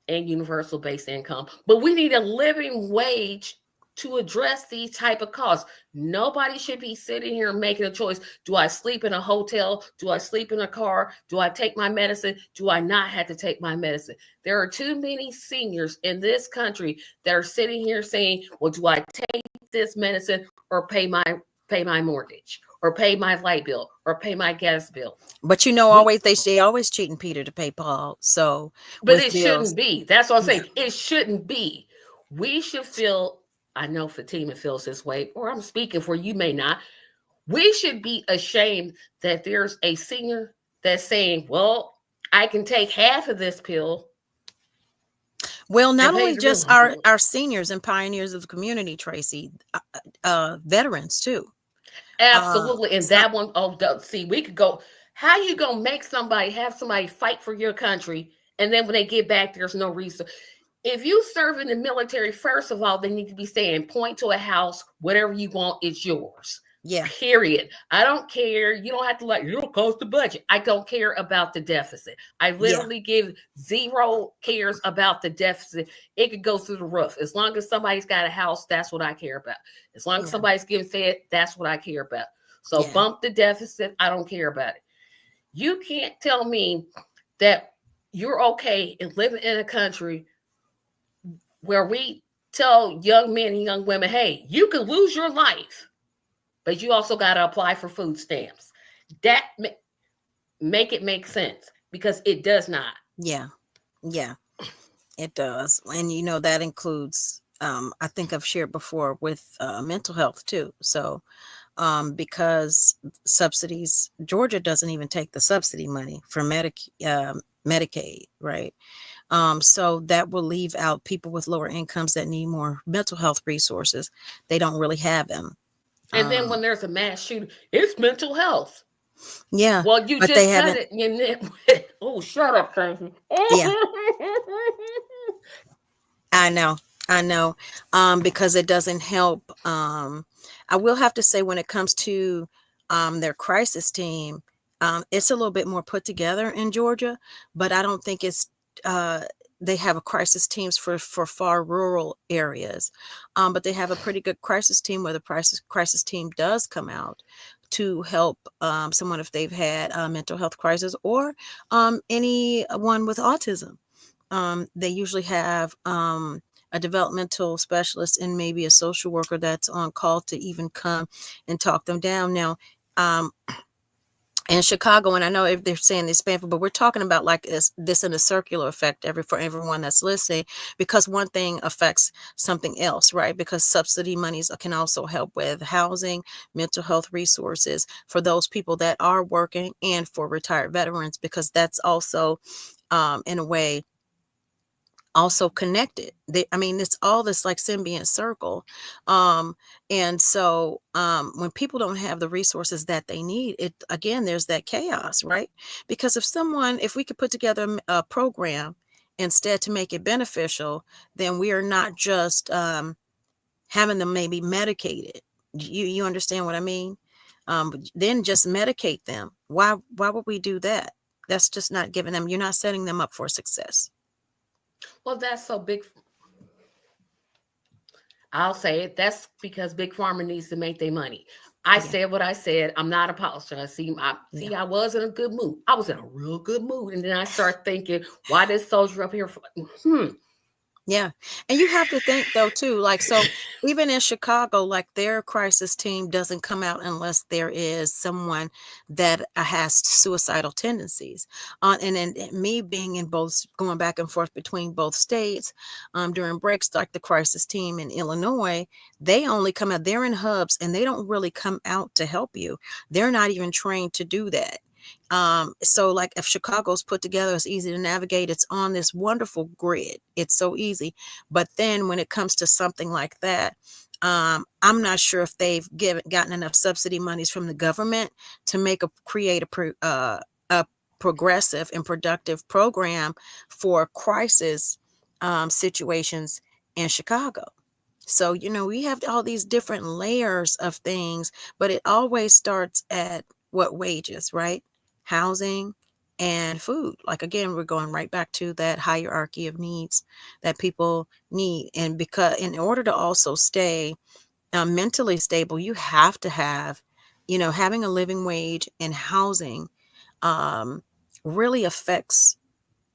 and universal basic income, but we need a living wage to address these type of costs. Nobody should be sitting here making a choice. Do I sleep in a hotel? Do I sleep in a car? Do I take my medicine? Do I not have to take my medicine? There are too many seniors in this country that are sitting here saying, well, do I take this medicine or pay my mortgage or pay my light bill or pay my gas bill?
But
We
always they always cheating Peter to pay Paul. So
But
with
it
bills,
shouldn't be. That's what I'm
yeah,
saying. It shouldn't be. We should feel, I know Fatima feels this way, or I'm speaking for you may not. We should be ashamed that there's a senior that's saying, well, I can take half of this pill
well,
and
not
pay
only
the bill.
just our seniors and pioneers of the community, Tracy, veterans too.
Absolutely. And
Some,
that one, see, we could go, how you going to make have somebody fight for your country, and then when they get back, there's no reason. If you serve in the military, first of all, they need to be saying, point to a house, whatever you want, it's yours.
yeah,
Period. I don't care. You don't have to you don't cost the budget. I don't care about the deficit. I
yeah,
literally give zero cares about the deficit. It could go through the roof. As long as somebody's got a house, that's what I care about. As long as
yeah,
somebody's getting fed, that's what I care about. So
yeah.
bump the deficit. I don't care about it. You can't tell me that you're okay in living in a country where we tell young men and young women, hey, you could lose your life, but you also got to apply for food stamps. That make it make sense because it does not.
Yeah, yeah, it does. And that includes, I think I've shared before with mental health too. So because subsidies, Georgia doesn't even take the subsidy money for Medicaid, right? So that will leave out people with lower incomes that need more mental health resources. They don't really have them.
And then when there's a mass shooting, it's mental health.
Yeah,
Well, you
but they
just said
haven't.
it. Oh, shut up, Tracy.
Yeah, I know. I know. Because it doesn't help. I will have to say when it comes to their crisis team, it's a little bit more put together in Georgia, but I don't think it's uh they have a crisis teams for far rural areas. But they have a pretty good crisis team where the crisis team does come out to help someone if they've had a mental health crisis or anyone with autism. They usually have a developmental specialist and maybe a social worker that's on call to even come and talk them down. Now, in Chicago, and I know if they're saying this painful, but we're talking about like this in a circular effect for everyone that's listening, because one thing affects something else, right? Because subsidy monies can also help with housing, mental health resources for those people that are working, and for retired veterans, because that's also, in a way, also connected. I mean, it's all this like symbiont circle. um and so when people don't have the resources that they need, it again, there's that chaos, right? Because if we could put together a program instead to make it beneficial, then we are not just having them maybe medicated. You understand what I mean? Then just medicate them. Why would we do that? That's just not giving them, you're not setting them up for success.
Well, that's so big. I'll say it. That's because Big Pharma needs to make their money. I
Yeah.
said what I said. I'm not apologizing.
Yeah.
I was in a good mood. I was in a real good mood, and then I start thinking, why this soldier up here?
Yeah. And you have to think though too, like, so even in Chicago, like their crisis team doesn't come out unless there is someone that has suicidal tendencies. And then me being in both, going back and forth between both states, during breaks, like the crisis team in Illinois, they only come out, they're in hubs, and they don't really come out to help you. They're not even trained to do that. So like if Chicago's put together, it's easy to navigate. It's on this wonderful grid. It's so easy. But then when it comes to something like that, I'm not sure if they've gotten enough subsidy monies from the government to create a progressive and productive program for crisis situations in Chicago. So, we have all these different layers of things, but it always starts at what? Wages, right? Housing and food. Like, again, we're going right back to that hierarchy of needs that people need. And because in order to also stay mentally stable, you have to have, having a living wage and housing um, really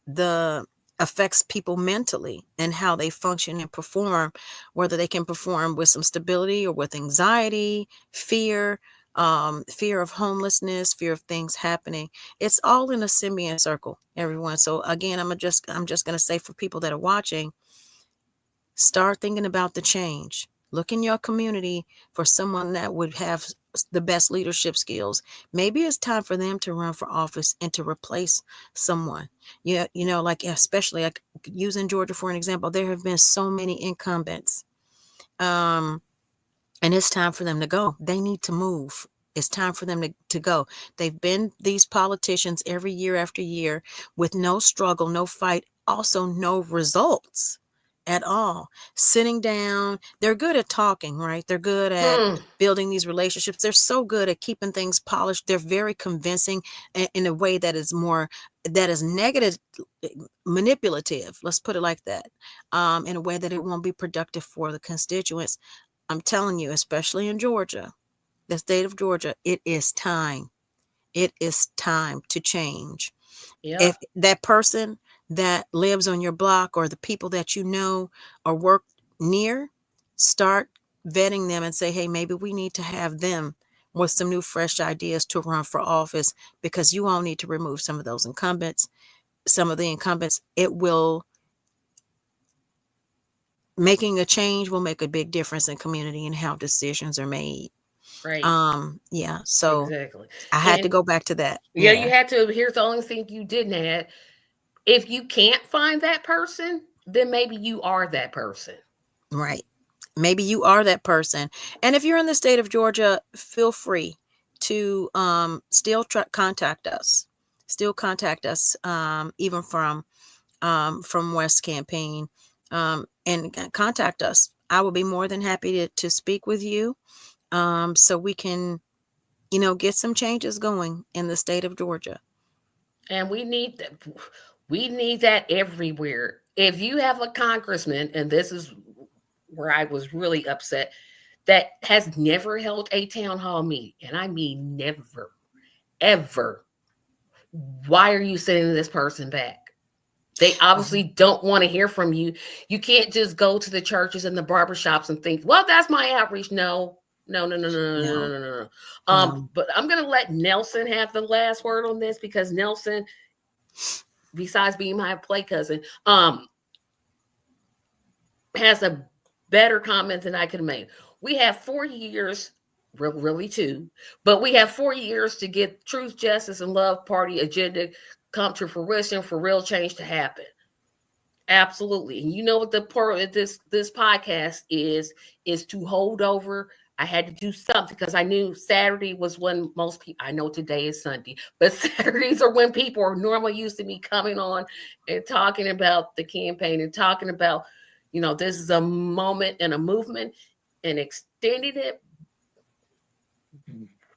the affects people mentally and how they function and perform, whether they can perform with some stability or with anxiety, fear, fear of homelessness, fear of things happening. It's all in a symbiont circle, everyone. So again, I'm just going to say, for people that are watching, start thinking about the change. Look in your community for someone that would have the best leadership skills. Maybe it's time for them to run for office and to replace someone. Yeah, like, especially like using Georgia for an example, there have been so many incumbents. Um, and it's time for them to go. They need to move. It's time for them to go. They've been these politicians every year after year with no struggle, no fight, also no results at all. Sitting down, they're good at talking, right? They're good at building these relationships. They're so good at keeping things polished. They're very convincing in a way that is negative, manipulative. Let's put it like that. In a way that it won't be productive for the constituents. I'm telling you, especially in Georgia, the state of Georgia, it is time. It is time to change. If
Yep.
that person that lives on your block, or the people that you know or work near, start vetting them and say, hey, maybe we need to have them with some new, fresh ideas to run for office, because you all need to remove some of those incumbents. Some of the incumbents, making a change will make a big difference in community and how decisions are made.
Right.
Yeah, so
Exactly.
I had to
And
go back to that.
yeah, you
Yeah,
had to. Here's the only thing you didn't add. If you can't find that person, then maybe you are that person.
right. Maybe you are that person. And if you're in the state of Georgia, feel free to still contact us. Still contact us, even from West Campaign, and contact us. I will be more than happy to speak with you, so we can, get some changes going in the state of Georgia.
And we need that. We need that everywhere. If you have a congressman, and this is where I was really upset, that has never held a town hall meeting, and I mean never, ever, why are you sending this person back? They obviously don't want to hear from you. You can't just go to the churches and the barbershops and think, well, that's my outreach. No. No, no, no, no, no, no,
No,
no, no, no.
no.
But I'm gonna let Nelson have the last word on this because Nelson, besides being my play cousin, has a better comment than I could have made. We have 4 years, really two, but we have 4 years to get truth, justice, and love party agenda come to fruition for real change to happen. Absolutely. And you know what the part of this podcast is to hold over. I had to do something because I knew Saturday was when most people, I know today is Sunday, but Saturdays are when people are normally used to me coming on and talking about the campaign and talking about, this is a moment and a movement, and extending it.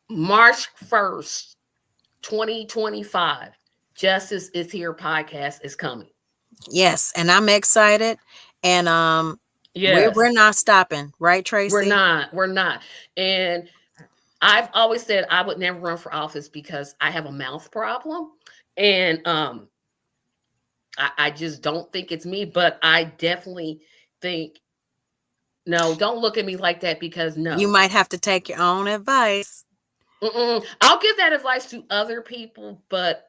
March 1st, 2025. Justice is Here podcast is coming.
Yes, and I'm excited, and
Yes.
we're not stopping, right,
We're
Tracy?
not. We're not. And I've always said I would never run for office because I have a mouth problem. And I just don't think it's me, but I definitely think, no, don't look at me like that because
You
no.
might have to take your own advice.
I'll give that advice to other people, but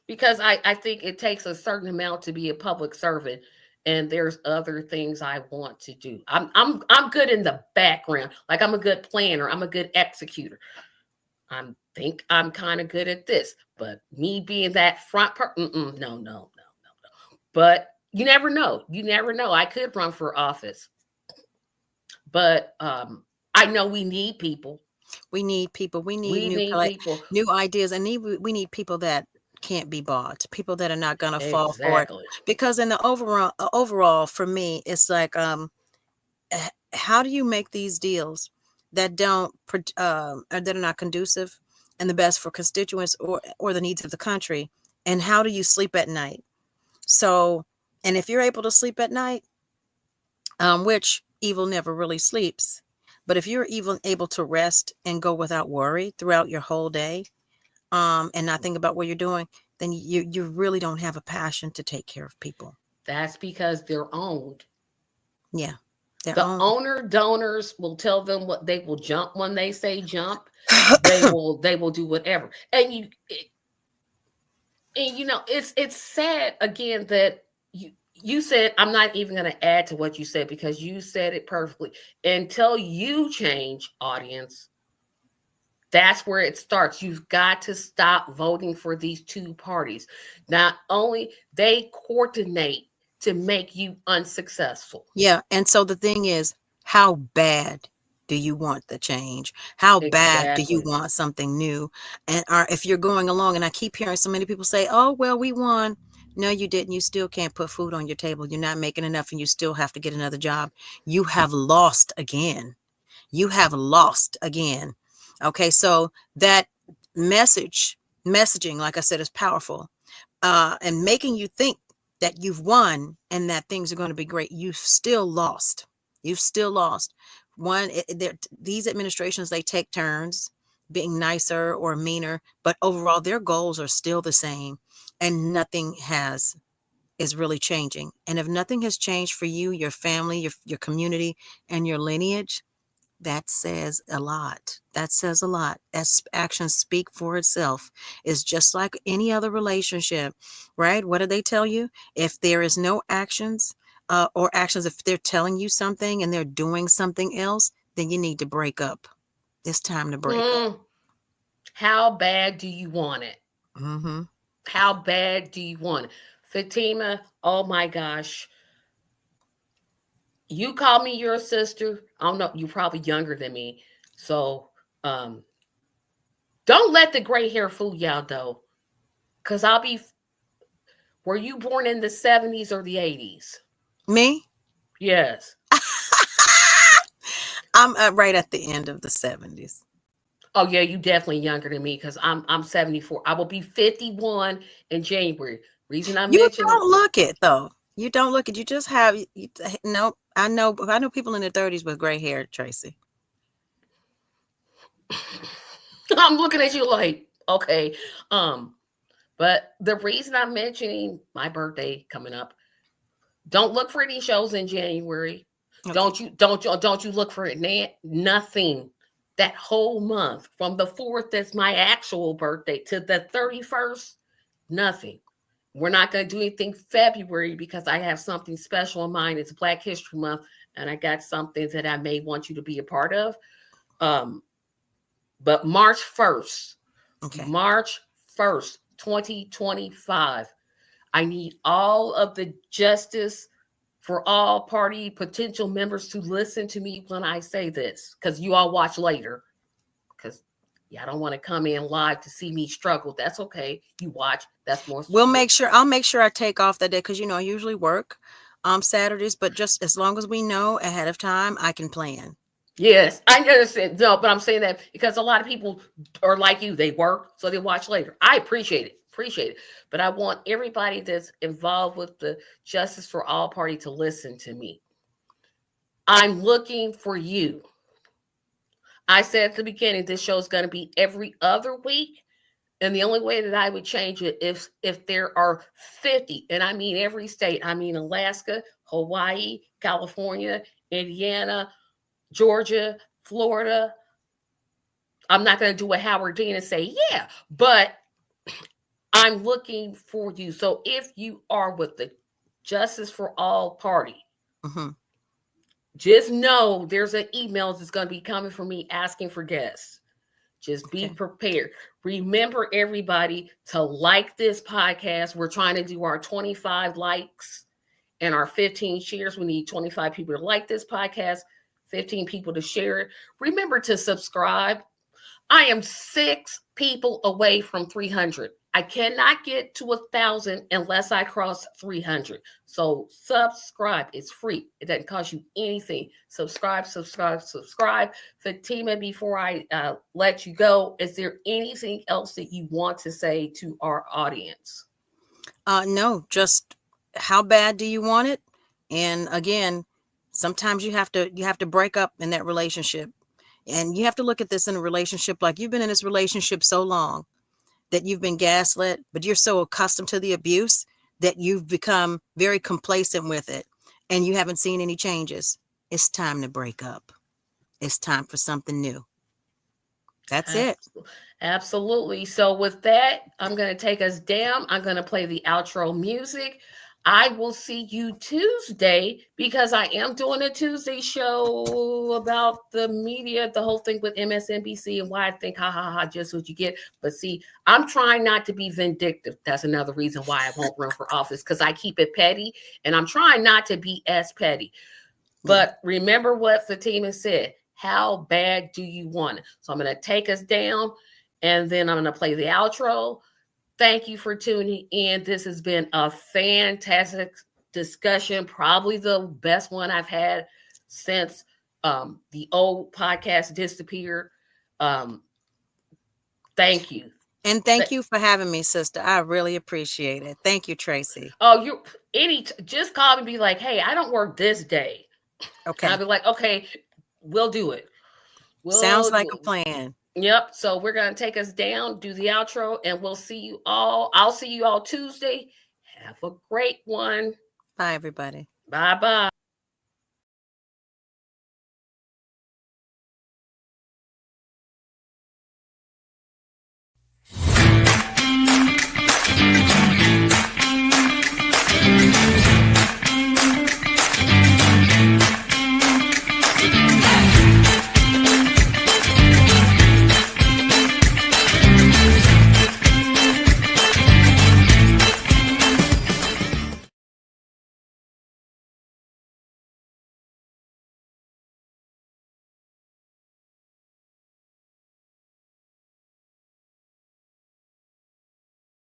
because I think it takes a certain amount to be a public servant, and there's other things I want to do. I'm good in the background. Like I'm a good planner. I'm a good executor. I think I'm kind of good at this, but me being that front part, no, no, no, no, no. But you never know. You never know. I could run for office, but I know we need people.
We need people. We need
We need people.
new ideas, and we need people that can't be bought. People that are not going to fall for it.
Exactly.
Because in the overall, for me, it's like, how do you make these deals that don't or that are not conducive and the best for constituents or the needs of the country? And how do you sleep at night? So, and if you're able to sleep at night, which evil never really sleeps. But if you're even able to rest and go without worry throughout your whole day, and not think about what you're doing, then you really don't have a passion to take care of people.
That's because they're owned.
Yeah, their
The
own.
owner donors will tell them what they will jump when they say jump. They will do whatever. It's sad again that you said, I'm not even going to add to what you said because you said it perfectly. Until you change, audience, that's where it starts. You've got to stop voting for these two parties. Not only they coordinate to make you unsuccessful.
Yeah, and so the thing is, how bad do you want the change? How bad do you
Exactly.
want something new? And if you're going along, and I keep hearing so many people say, "Oh, well, we won." No, you didn't. You still can't put food on your table. You're not making enough, and you still have to get another job. You have lost again. You have lost again. Okay, so that messaging, like I said, is powerful, and making you think that you've won and that things are going to be great. You've still lost. You've still lost. These administrations, they take turns being nicer or meaner, but overall their goals are still the same, and nothing is really changing. And if nothing has changed for you, your family, your community, and your lineage, that says a lot. That says a lot. As actions speak for itself. It's just like any other relationship, right? What do they tell you? If there is no actions, or actions, if they're telling you something and they're doing something else, then you need to break up. It's time to break up.
Hmm. How bad do you want it?
Hmm.
How bad do you want it? Fatima, oh my gosh. You call me your sister. I don't know. You're probably younger than me. So um, don't let the gray hair fool y'all, though. Because were you born in the 70s or the 80s?
Me?
Yes.
I'm right at the end of the 70s.
Oh, yeah, you definitely younger than me because I'm 74. I will be 51 in January. Reason I
You
mentioned it.
don't look it though. You don't look it. You just have no. I know people in their 30s with gray hair, Tracy.
I'm looking at you like, okay. Um, but the reason I'm mentioning my birthday coming up, don't look for any shows in January.
Okay.
Don't you look for it? Nothing. That whole month from the 4th, that's my actual birthday, to the 31st, nothing. We're not going to do anything February because I have something special in mind. It's Black History Month, and I got something that I may want you to be a part of. Um, but
Okay.
March 1st, 2025, I need all of the Justice for All Party potential members to listen to me when I say this, because you all watch later. Because y'all don't want to come in live to see me struggle. That's okay. You watch. That's more.
I'll make sure I take off that day, because I usually work Saturdays, but just as long as we know ahead of time, I can plan.
Yes, I understand. No, but I'm saying that because a lot of people are like you. They work, so they watch later. I appreciate it. Appreciate it. But I want everybody that's involved with the Justice for All Party to listen to me. I'm looking for you. I said at the beginning, this show is going to be every other week. And the only way that I would change it if there are 50, and I mean every state, I mean Alaska, Hawaii, California, Indiana, Georgia, Florida. I'm not going to do a Howard Dean and say, yeah, but I'm looking for you. So if you are with the Justice for All Party,
Mm-hmm.
just know there's an email that's going to be coming from me asking for guests. Just be
Okay.
prepared. Remember, everybody, to like this podcast. We're trying to do our 25 likes and our 15 shares. We need 25 people to like this podcast, 15 people to share it. Remember to subscribe. I am 6 people away from 300. I cannot get to 1,000 unless I cross 300. So subscribe. It's free. It doesn't cost you anything. Subscribe. Fatima, before I let you go, is there anything else that you want to say to our audience?
No, just how bad do you want it? And again, sometimes you have to break up in that relationship. And you have to look at this in a relationship like you've been in this relationship so long that you've been gaslit, but you're so accustomed to the abuse that you've become very complacent with it and you haven't seen any changes. It's time to break up. It's time for something new. That's it.
Absolutely. So with that, I'm going to take us down. I'm going to play the outro music. I will see you Tuesday because I am doing a Tuesday show about the media, the whole thing with MSNBC and why I think, ha ha ha, just what you get. But see, I'm trying not to be vindictive. That's another reason why I won't run for office, because I keep it petty and I'm trying not to be as petty. But remember what Fatima said. How bad do you want it? So I'm going to take us down and then I'm going to play the outro. Thank you for tuning in. This has been a fantastic discussion, probably the best one I've had since the old podcast disappeared. Thank you.
And thank you for having me, sister. I really appreciate it. Thank you, Tracy.
Oh, just call me and be like, hey, I don't work this day.
Okay.
And I'll be like, okay, we'll do it.
Sounds like a plan.
Yep. So we're going to take us down, do the outro, and we'll see you all. I'll see you all Tuesday. Have a great one.
Bye, everybody.
Bye-bye.